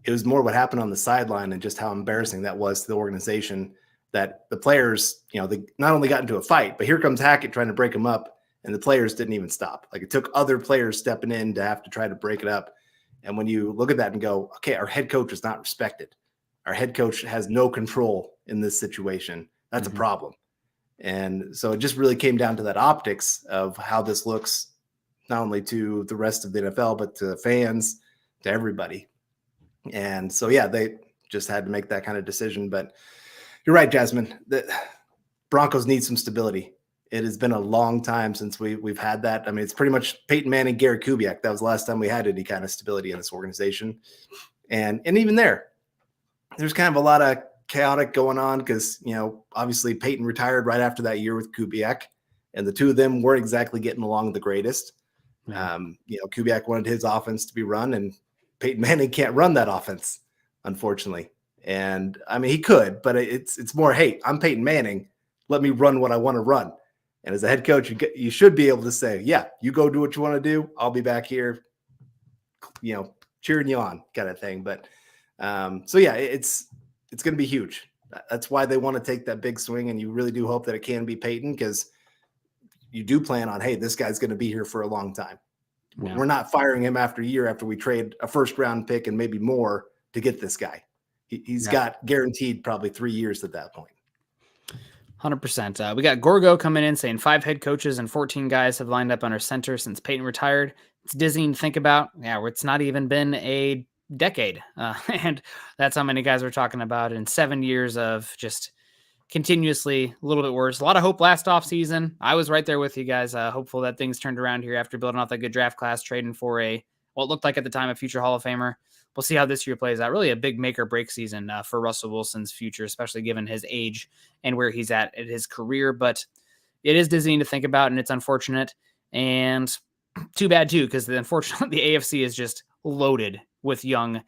It was more what happened on the sideline and just how embarrassing that was to the organization, that the players, they not only got into a fight, but here comes Hackett trying to break them up, and the players didn't even stop. Like, it took other players stepping in to have to try to break it up. And when you look at that and go, okay, our head coach is not respected. Our head coach has no control in this situation. That's a problem. And so it just really came down to that optics of how this looks, not only to the rest of the NFL, but to fans, to everybody. And so, they just had to make that kind of decision. But you're right, Jasmine. The Broncos need some stability. It has been a long time since we've had that. I mean, it's pretty much Peyton Manning, Gary Kubiak. That was the last time we had any kind of stability in this organization. And even there's kind of a lot of chaotic going on because, obviously Peyton retired right after that year with Kubiak, and the two of them weren't exactly getting along the greatest. Kubiak wanted his offense to be run, and Peyton Manning can't run that offense, unfortunately. And I mean, he could, but it's more, hey, I'm Peyton Manning. let me run what I want to run. And as a head coach, you should be able to say, yeah, you go do what you want to do. I'll be back here, cheering you on kind of thing. But so yeah, it's going to be huge. That's why they want to take that big swing. And you really do hope that it can be Payton, because you do plan on, hey, this guy's going to be here for a long time. Yeah. We're not firing him after we trade a first round pick and maybe more to get this guy. He's got guaranteed probably 3 years at that point. 100%. We got Gorgo coming in saying 5 head coaches and 14 guys have lined up under center since Payton retired. It's dizzying to think about. Yeah, it's not even been a decade. And that's how many guys we're talking about in 7 years of just continuously a little bit worse. A lot of hope last offseason. I was right there with you guys. Hopeful that things turned around here after building out that good draft class, trading for what looked like at the time a future Hall of Famer. We'll see how this year plays out. Really a big make or break season for Russell Wilson's future, especially given his age and where he's at his career. But it is dizzying to think about, and it's unfortunate. And too bad, too, because unfortunately the AFC is just loaded with young,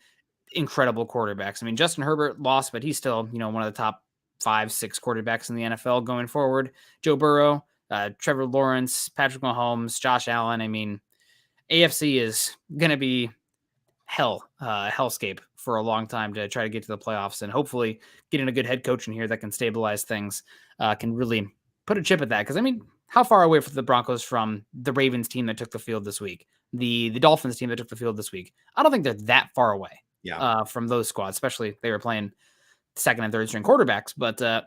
incredible quarterbacks. I mean, Justin Herbert lost, but he's still, one of the top 5-6 quarterbacks in the NFL going forward. Joe Burrow, Trevor Lawrence, Patrick Mahomes, Josh Allen. I mean, AFC is going to be hellscape for a long time to try to get to the playoffs, and hopefully getting a good head coach in here that can stabilize things can really put a chip at that. Because, I mean, how far away from the Broncos from the Ravens team that took the field this week, the Dolphins team that took the field this week? I don't think they're that far away from those squads, especially they were playing second and third string quarterbacks. But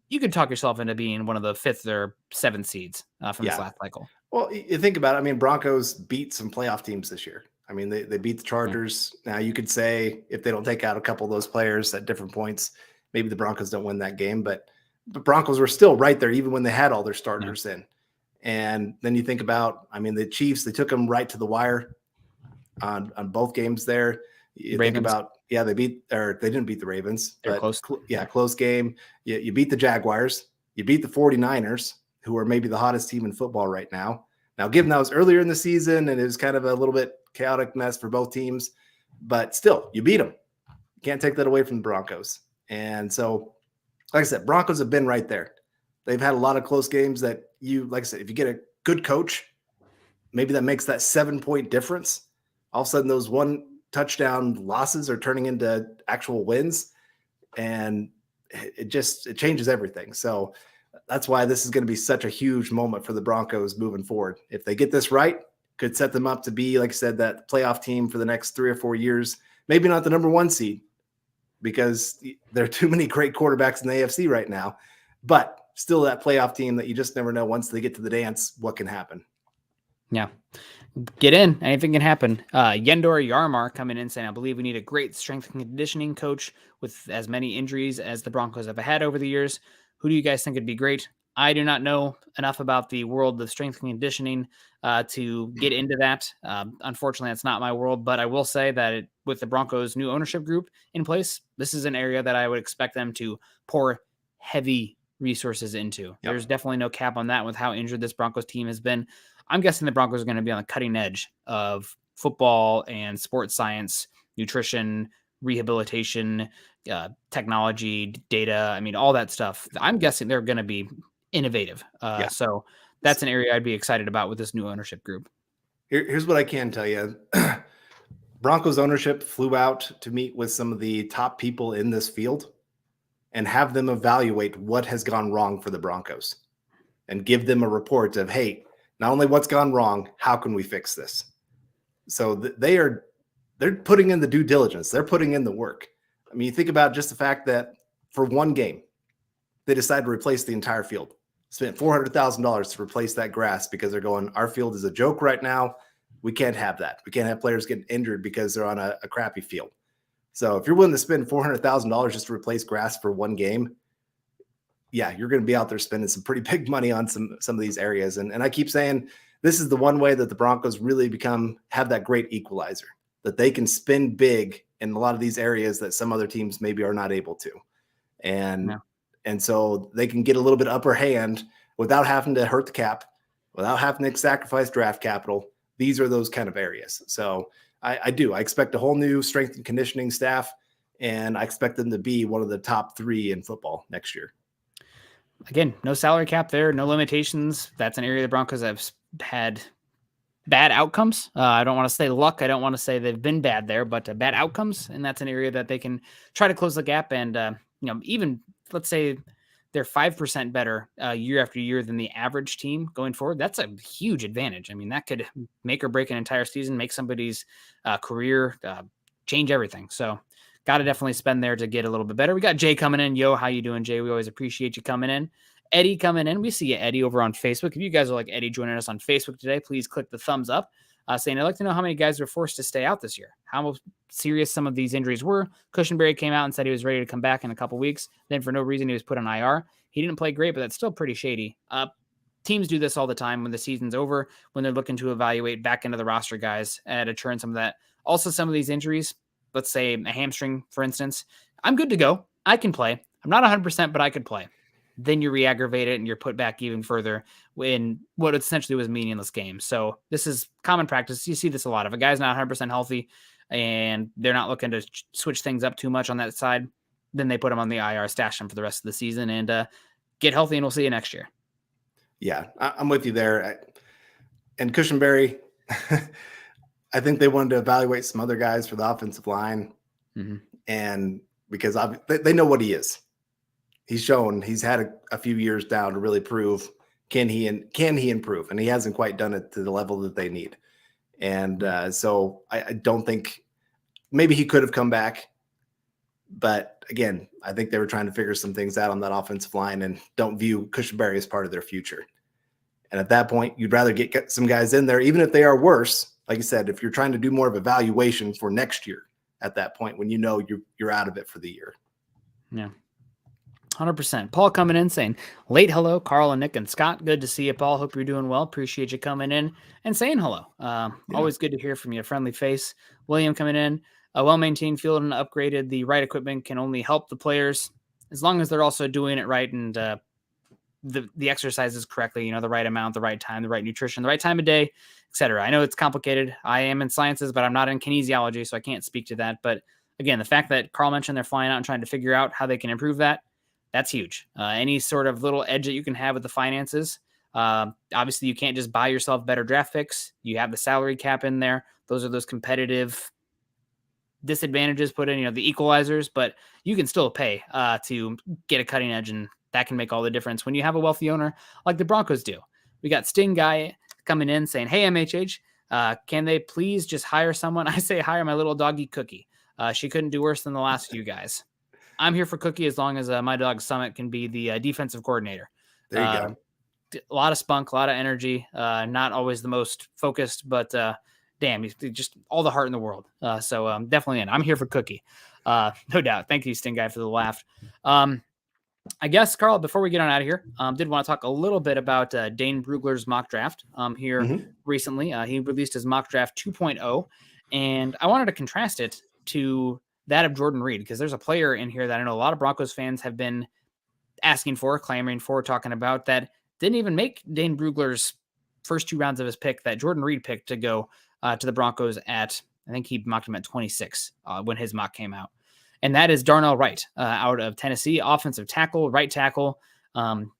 you could talk yourself into being one of the 5th or 7th seeds from this last cycle. Well, you think about it. I mean, Broncos beat some playoff teams this year. I mean, they beat the Chargers. Yeah. Now, you could say if they don't take out a couple of those players at different points, maybe the Broncos don't win that game. But the Broncos were still right there, even when they had all their starters in. And then you think about, I mean, the Chiefs, they took them right to the wire on both games there. You think about, they didn't beat the Ravens. They're close. Close game. You beat the Jaguars. You beat the 49ers, who are maybe the hottest team in football right now. Now, given that was earlier in the season and it was kind of a little bit chaotic mess for both teams, but still, you beat them. You can't take that away from the Broncos. And so, like I said, Broncos have been right there. They've had a lot of close games that like I said, if you get a good coach, maybe that makes that 7-point difference. All of a sudden, those 1 touchdown losses are turning into actual wins, and it changes everything. So that's why this is going to be such a huge moment for the Broncos moving forward. If they get this right, could set them up to be, like I said, that playoff team for the next 3 or 4 years. Maybe not the number 1 seed, because there are too many great quarterbacks in the AFC right now, but still that playoff team that you just never know once they get to the dance, what can happen. Yeah. Get in. Anything can happen. Yendor Yarmar coming in saying, I believe we need a great strength and conditioning coach with as many injuries as the Broncos have had over the years. Who do you guys think would be great? I do not know enough about the world of strength and conditioning to get into that. Unfortunately, that's not my world, but I will say that with the Broncos' new ownership group in place, this is an area that I would expect them to pour heavy resources into. Yep. There's definitely no cap on that with how injured this Broncos team has been. I'm guessing the Broncos are going to be on the cutting edge of football and sports science, nutrition, rehabilitation, technology, data. I mean, all that stuff. I'm guessing they're going to be innovative. So that's an area I'd be excited about with this new ownership group. Here's what I can tell you. Broncos ownership flew out to meet with some of the top people in this field and have them evaluate what has gone wrong for the Broncos and give them a report of, hey, not only what's gone wrong, how can we fix this? So they're putting in the due diligence. They're putting in the work. I mean, you think about just the fact that for 1 game, they decided to replace the entire field. Spent $400,000 to replace that grass because they're going, our field is a joke right now. We can't have that. We can't have players getting injured because they're on a crappy field. So if you're willing to spend $400,000 just to replace grass for 1 game, you're going to be out there spending some pretty big money on some of these areas. And I keep saying this is the one way that the Broncos really have that great equalizer, that they can spend big in a lot of these areas that some other teams maybe are not able to. And so they can get a little bit upper hand without having to hurt the cap, without having to sacrifice draft capital. These are those kind of areas. So I expect a whole new strength and conditioning staff, and I expect them to be one of the top 3 in football next year. Again, no salary cap there, no limitations. That's an area the Broncos have had bad outcomes. I don't want to say luck. I don't want to say they've been bad there, but bad outcomes. And that's an area that they can try to close the gap. And, even let's say they're 5% better year after year than the average team going forward. That's a huge advantage. I mean, that could make or break an entire season, make somebody's career, change everything. So got to definitely spend there to get a little bit better. We got Jay coming in. Yo, how you doing, Jay? We always appreciate you coming in. Eddie coming in. We see you, Eddie, over on Facebook. If you guys are like Eddie joining us on Facebook today, please click the thumbs up. Saying, I'd like to know how many guys were forced to stay out this year. How serious some of these injuries were. Cushenberry came out and said he was ready to come back in a couple weeks. Then for no reason, he was put on IR. He didn't play great, but that's still pretty shady. Teams do this all the time when the season's over, when they're looking to evaluate back into the roster guys to turn some of that. Also, some of these injuries, let's say a hamstring, for instance, I'm good to go. I can play. I'm not 100%, but I could play. Then you re-aggravate it and you're put back even further in what essentially was a meaningless game. So this is common practice. You see this a lot. If a guy's not 100% healthy and they're not looking to switch things up too much on that side, then they put him on the IR, stash him for the rest of the season, and get healthy, and we'll see you next year. Yeah, I'm with you there. And Cushenberry, I think they wanted to evaluate some other guys for the offensive line. Mm-hmm. And because they know what he is. He's shown he's had a few years down to really prove can he improve, and he hasn't quite done it to the level that they need. And so I don't think maybe he could have come back, but again, I think they were trying to figure some things out on that offensive line and don't view Cushenberry as part of their future. And at that point, you'd rather get some guys in there, even if they are worse. Like I said, if you're trying to do more of evaluation for next year at that point, when you know you're out of it for the year. Yeah. 100%. Paul coming in saying, late hello, Carl and Nick and Scott. Good to see you, Paul. Hope you're doing well. Appreciate you coming in and saying hello. Always good to hear from you. A friendly face. William coming in. A well-maintained field and upgraded. The right equipment can only help the players as long as they're also doing it right and the exercises correctly, the right amount, the right time, the right nutrition, the right time of day, etc. I know it's complicated. I am in sciences, but I'm not in kinesiology, so I can't speak to that. But again, the fact that Carl mentioned they're flying out and trying to figure out how they can improve that, that's huge. Any sort of little edge that you can have with the finances. Obviously, you can't just buy yourself better draft picks. You have the salary cap in there. Those are those competitive disadvantages put in, the equalizers, but you can still pay to get a cutting edge, and that can make all the difference when you have a wealthy owner like the Broncos do. We got Sting Guy coming in saying, hey, MHH, can they please just hire someone? I say hire my little doggy Cookie. She couldn't do worse than the last few guys. I'm here for Cookie as long as my dog Summit can be the defensive coordinator. There you go. A lot of spunk, a lot of energy, not always the most focused, but damn, he's just all the heart in the world. So definitely in. I'm here for Cookie. No doubt. Thank you, Sting Guy, for the laugh. I guess, Carl, before we get on out of here, did want to talk a little bit about Dane Brugler's mock draft here recently. He released his mock draft 2.0, and I wanted to contrast it to that of Jordan Reed, because there's a player in here that I know a lot of Broncos fans have been asking for, clamoring for, talking about, that didn't even make Dane Brugler's first 2 rounds of his pick that Jordan Reed picked to go to the Broncos at, I think he mocked him at 26 when his mock came out. And that is Darnell Wright out of Tennessee, offensive tackle, right tackle.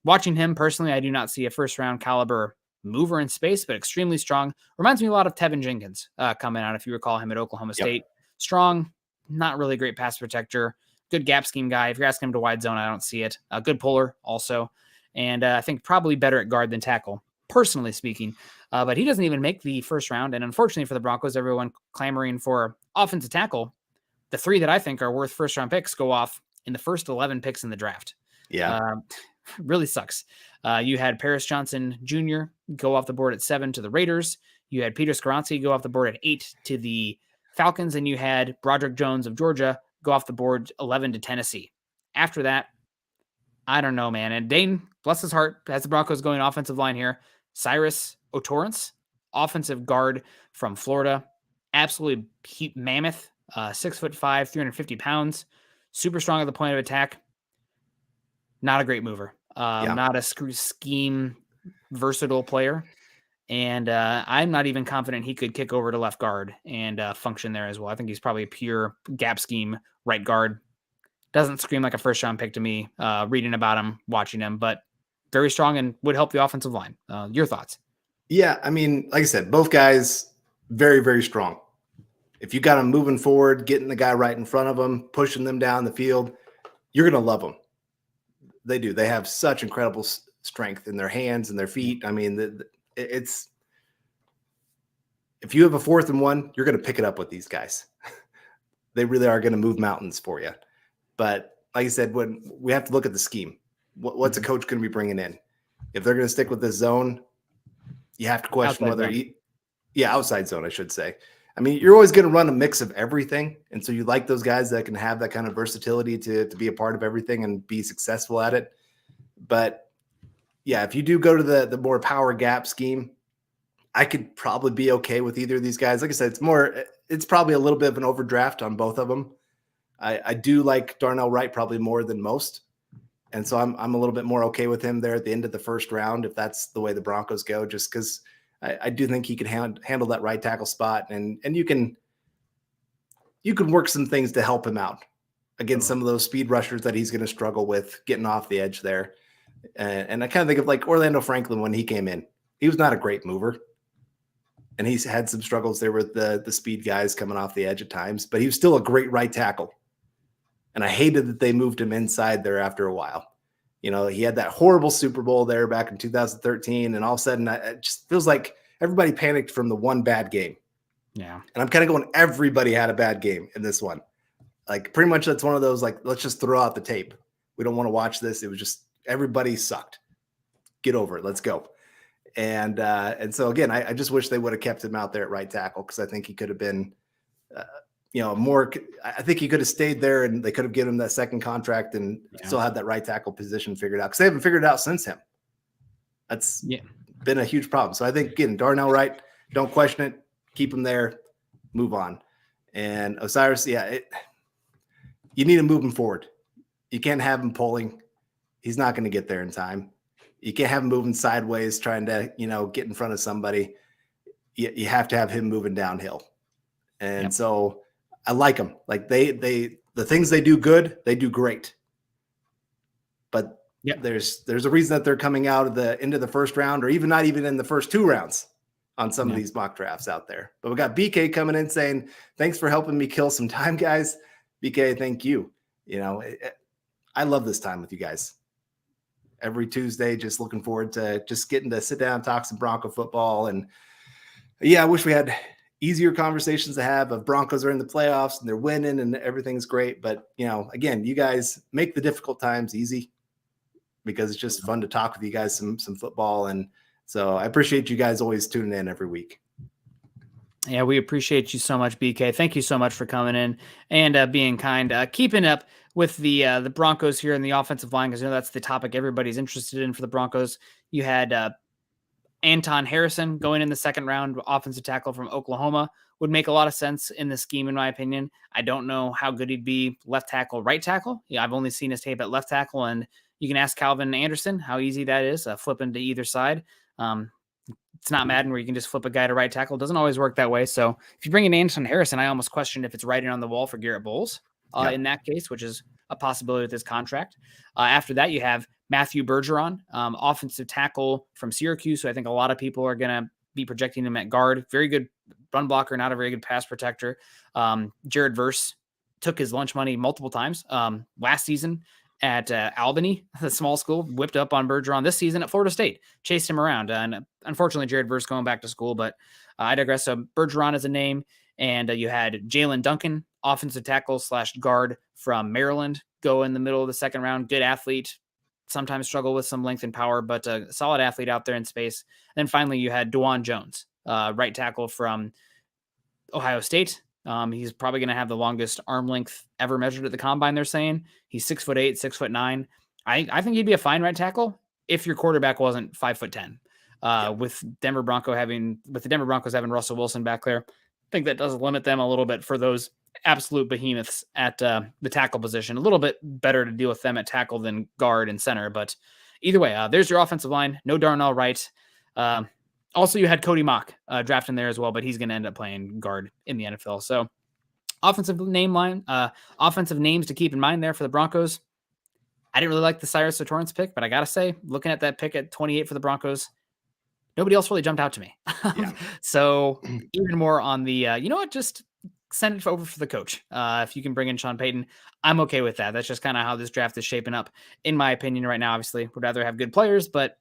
Watching him personally, I do not see a first-round caliber mover in space, but extremely strong. Reminds me a lot of Tevin Jenkins coming out, if you recall him at Oklahoma State. Strong, not really great pass protector, good gap scheme guy. If you're asking him to wide zone, I don't see it. A good puller also. And I think probably better at guard than tackle, personally speaking. But he doesn't even make the first round. And unfortunately for the Broncos, everyone clamoring for offensive tackle, the 3 that I think are worth first-round picks go off in the first 11 picks in the draft. Yeah. Really sucks. You had Paris Johnson Jr. go off the board at 7 to the Raiders. You had Peter Skoronski go off the board at 8 to the Falcons, and you had Broderick Jones of Georgia go off the board 11 to Tennessee. After that, I don't know, man. And Dane, bless his heart, has the Broncos going offensive line here. Cyrus O'Torrance, offensive guard from Florida. Absolutely mammoth. 6'5", 350 pounds. Super strong at the point of attack. Not a great mover. Not a scheme versatile player. And I'm not even confident he could kick over to left guard and function there as well. I think he's probably a pure gap scheme right guard. Doesn't scream like a first round pick to me, reading about him, watching him, but very strong and would help the offensive line. Your thoughts? Yeah, I mean, like I said, both guys very, very strong. If you got them moving forward, getting the guy right in front of them, pushing them down the field, you're going to love them. They do. They have such incredible strength in their hands and their feet. I mean, it's if you have a 4th and 1, you're going to pick it up with these guys. They really are going to move mountains for you. But like I said, when we have to look at the scheme, what's a coach going to be bringing in? If they're going to stick with this zone, you have to question outside whether outside zone, I should say. I mean, you're always going to run a mix of everything. And so you like those guys that can have that kind of versatility to be a part of everything and be successful at it. But yeah, if you do go to the more power gap scheme, I could probably be okay with either of these guys. Like I said, it's probably a little bit of an overdraft on both of them. I do like Darnell Wright probably more than most. And so I'm a little bit more okay with him there at the end of the first round, if that's the way the Broncos go, just because I do think he could handle that right tackle spot. And you can work some things to help him out against some of those speed rushers that he's going to struggle with getting off the edge there. And I kind of think of like Orlando Franklin when he came in. He was not a great mover. And he's had some struggles there with the speed guys coming off the edge at times, but he was still a great right tackle. And I hated that they moved him inside there after a while. You know, he had that horrible Super Bowl there back in 2013. And all of a sudden, it just feels like everybody panicked from the one bad game. Yeah. And I'm kind of going, everybody had a bad game in this one. Like pretty much that's one of those, like, let's just throw out the tape. We don't want to watch this. It was just, everybody sucked. Get over it. Let's go. And so again, I just wish they would have kept him out there at right tackle, because I think he could have been, more. I think he could have stayed there, and they could have given him that second contract and still had that right tackle position figured out, because they haven't figured it out since him. That's been a huge problem. So I think again, Darnell Wright, don't question it, keep him there, move on. And Osiris, you need to move him forward. You can't have him pulling. He's not going to get there in time. You can't have him moving sideways, trying to, get in front of somebody. You have to have him moving downhill. And so I like them. Like the things they do good, they do great. But there's a reason that they're coming out of the end of the first round, or even not even in the first 2 rounds on some of these mock drafts out there. But we got BK coming in saying, thanks for helping me kill some time, guys. BK, thank you. I love this time with you guys. Every Tuesday, just looking forward to just getting to sit down and talk some Bronco football. And I wish we had easier conversations to have of Broncos are in the playoffs and they're winning and everything's great. But, again, you guys make the difficult times easy, because it's just fun to talk with you guys some football. And so I appreciate you guys always tuning in every week. Yeah, we appreciate you so much, BK. Thank you so much for coming in and being kind, keeping up with the Broncos here in the offensive line, because that's the topic everybody's interested in for the Broncos. You had Anton Harrison going in the second round, offensive tackle from Oklahoma. Would make a lot of sense in the scheme, in my opinion. I don't know how good he'd be left tackle, right tackle. I've only seen his tape at left tackle, and you can ask Calvin Anderson how easy that is, flipping to either side. It's not Madden where you can just flip a guy to right tackle. It doesn't always work that way. So if you bring in Anton Harrison, I almost question if it's writing on the wall for Garrett Bowles in that case, which is a possibility with his contract. After that, you have Matthew Bergeron, offensive tackle from Syracuse. So I think a lot of people are going to be projecting him at guard. Very good run blocker, not a very good pass protector. Jared Verse took his lunch money multiple times last season at Albany, the small school, whipped up on Bergeron this season at Florida State, chased him around. And unfortunately, Jared Verse going back to school, but I digress. So Bergeron is a name. And you had Jalen Duncan, offensive tackle / guard from Maryland, go in the middle of the second round. Good athlete, sometimes struggle with some length and power, but a solid athlete out there in space. And then finally, you had DeJuan Jones, right tackle from Ohio State. He's probably going to have the longest arm length ever measured at the combine, they're saying. He's 6'8", 6'9". I think he'd be a fine right tackle if your quarterback wasn't 5'10". With the Denver Broncos having Russell Wilson back there, I think that does limit them a little bit for those absolute behemoths at the tackle position. A little bit better to deal with them at tackle than guard and center. But either way, there's your offensive line. No Darnell Wright. Also, you had Cody Mock drafted in there as well, but he's going to end up playing guard in the NFL. So offensive names to keep in mind there for the Broncos. I didn't really like the Cyrus Torrance pick, but I got to say, looking at that pick at 28 for the Broncos, nobody else really jumped out to me. Yeah. So even more on the, you know what, just send it over for the coach. If you can bring in Sean Payton, I'm okay with that. That's just kind of how this draft is shaping up, in my opinion, right now. Obviously, would rather have good players, but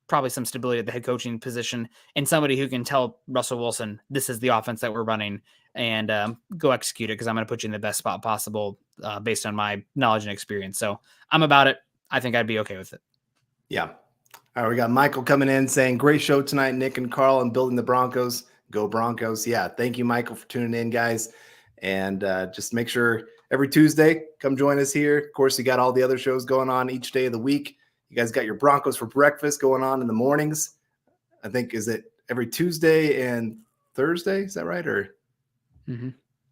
probably some stability at the head coaching position and somebody who can tell Russell Wilson, this is the offense that we're running, and go execute it, because I'm going to put you in the best spot possible based on my knowledge and experience. So I'm about it. I think I'd be okay with it. Yeah. All right, we got Michael coming in saying, great show tonight, Nick and Carl, and building the Broncos. Go Broncos. Yeah, thank you, Michael, for tuning in, guys. And just make sure every Tuesday, come join us here. Of course, you got all the other shows going on each day of the week. You guys got your Broncos for breakfast going on in the mornings. I think, is it every Tuesday and Thursday? Is that right? Or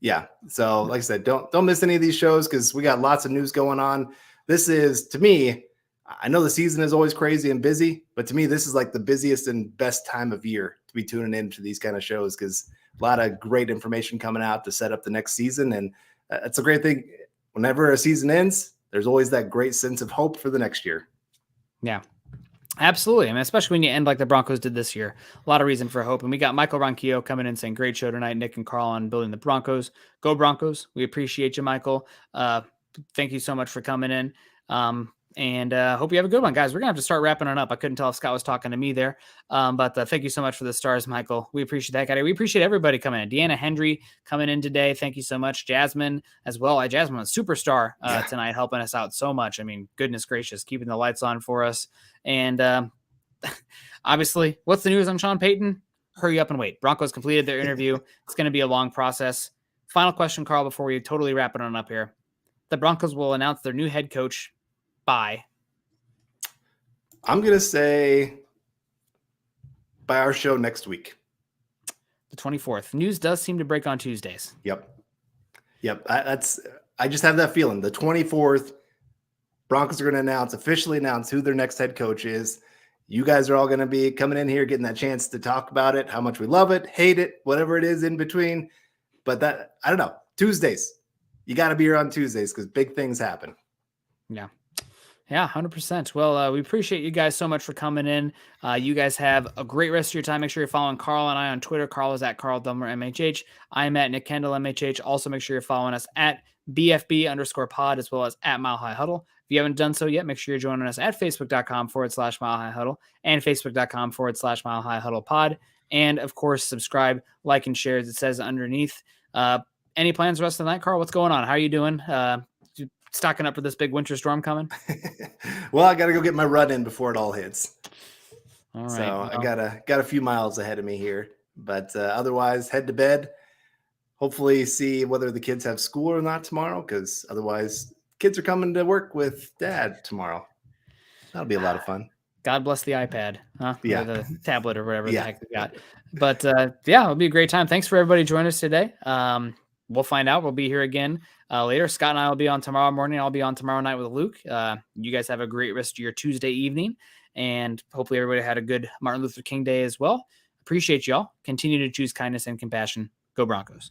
yeah. So like I said, don't miss any of these shows, because we got lots of news going on. This is, to me, I know the season is always crazy and busy, but to me, this is like the busiest and best time of year to be tuning into these kind of shows, because a lot of great information coming out to set up the next season. And it's a great thing. Whenever a season ends, there's always that great sense of hope for the next year. Yeah, absolutely. I mean, especially when you end like the Broncos did this year, a lot of reason for hope. And we got Michael Ronquillo coming in saying, great show tonight, Nick and Carl, on building the Broncos. Go Broncos. We appreciate you, Michael. Thank you so much for coming in. And hope you have a good one, guys. We're going to have to start wrapping it up. I couldn't tell if Scott was talking to me there. But thank you so much for the stars, Michael. We appreciate that, guy. We appreciate everybody coming in. Deanna Hendry coming in today. Thank you so much. Jasmine as well. Jasmine was a superstar tonight, helping us out so much. I mean, goodness gracious, keeping the lights on for us. And obviously, what's the news on Sean Payton? Hurry up and wait. Broncos completed their interview. It's going to be a long process. Final question, Carl, before we totally wrap it on up here. The Broncos will announce their new head coach by, I'm going to say, by our show next week. The 24th. News does seem to break on Tuesdays. Yep. I just have that feeling. The 24th, Broncos are going to officially announce who their next head coach is. You guys are all going to be coming in here, getting that chance to talk about it, how much we love it, hate it, whatever it is in between. But that, I don't know, Tuesdays. You got to be here on Tuesdays, because big things happen. Yeah. Yeah, 100%. Well, we appreciate you guys so much for coming in. You guys have a great rest of your time. Make sure you're following Carl and I on Twitter. Carl is at Carl Dumler MHH. I'm at Nick Kendell MHH. Also, make sure you're following us at BFB_pod, as well as at Mile High Huddle. If you haven't done so yet, make sure you're joining us at Facebook.com/Mile High Huddle and Facebook.com/Mile High Huddle pod. And of course, subscribe, like, and share, as it says underneath. Any plans for the rest of the night, Carl? What's going on? How are you doing? Stocking up for this big winter storm coming? Well, I got to go get my run in before it all hits. All right. So I got a few miles ahead of me here, but otherwise head to bed. Hopefully see whether the kids have school or not tomorrow, because otherwise kids are coming to work with dad tomorrow. That'll be a lot of fun. God bless the iPad, huh? Yeah. Or the tablet or whatever the heck they got. But yeah, it'll be a great time. Thanks for everybody joining us today. We'll find out. We'll be here again later. Scott and I will be on tomorrow morning. I'll be on tomorrow night with Luke. You guys have a great rest of your Tuesday evening, and hopefully everybody had a good Martin Luther King Day as well. Appreciate y'all. Continue to choose kindness and compassion. Go Broncos.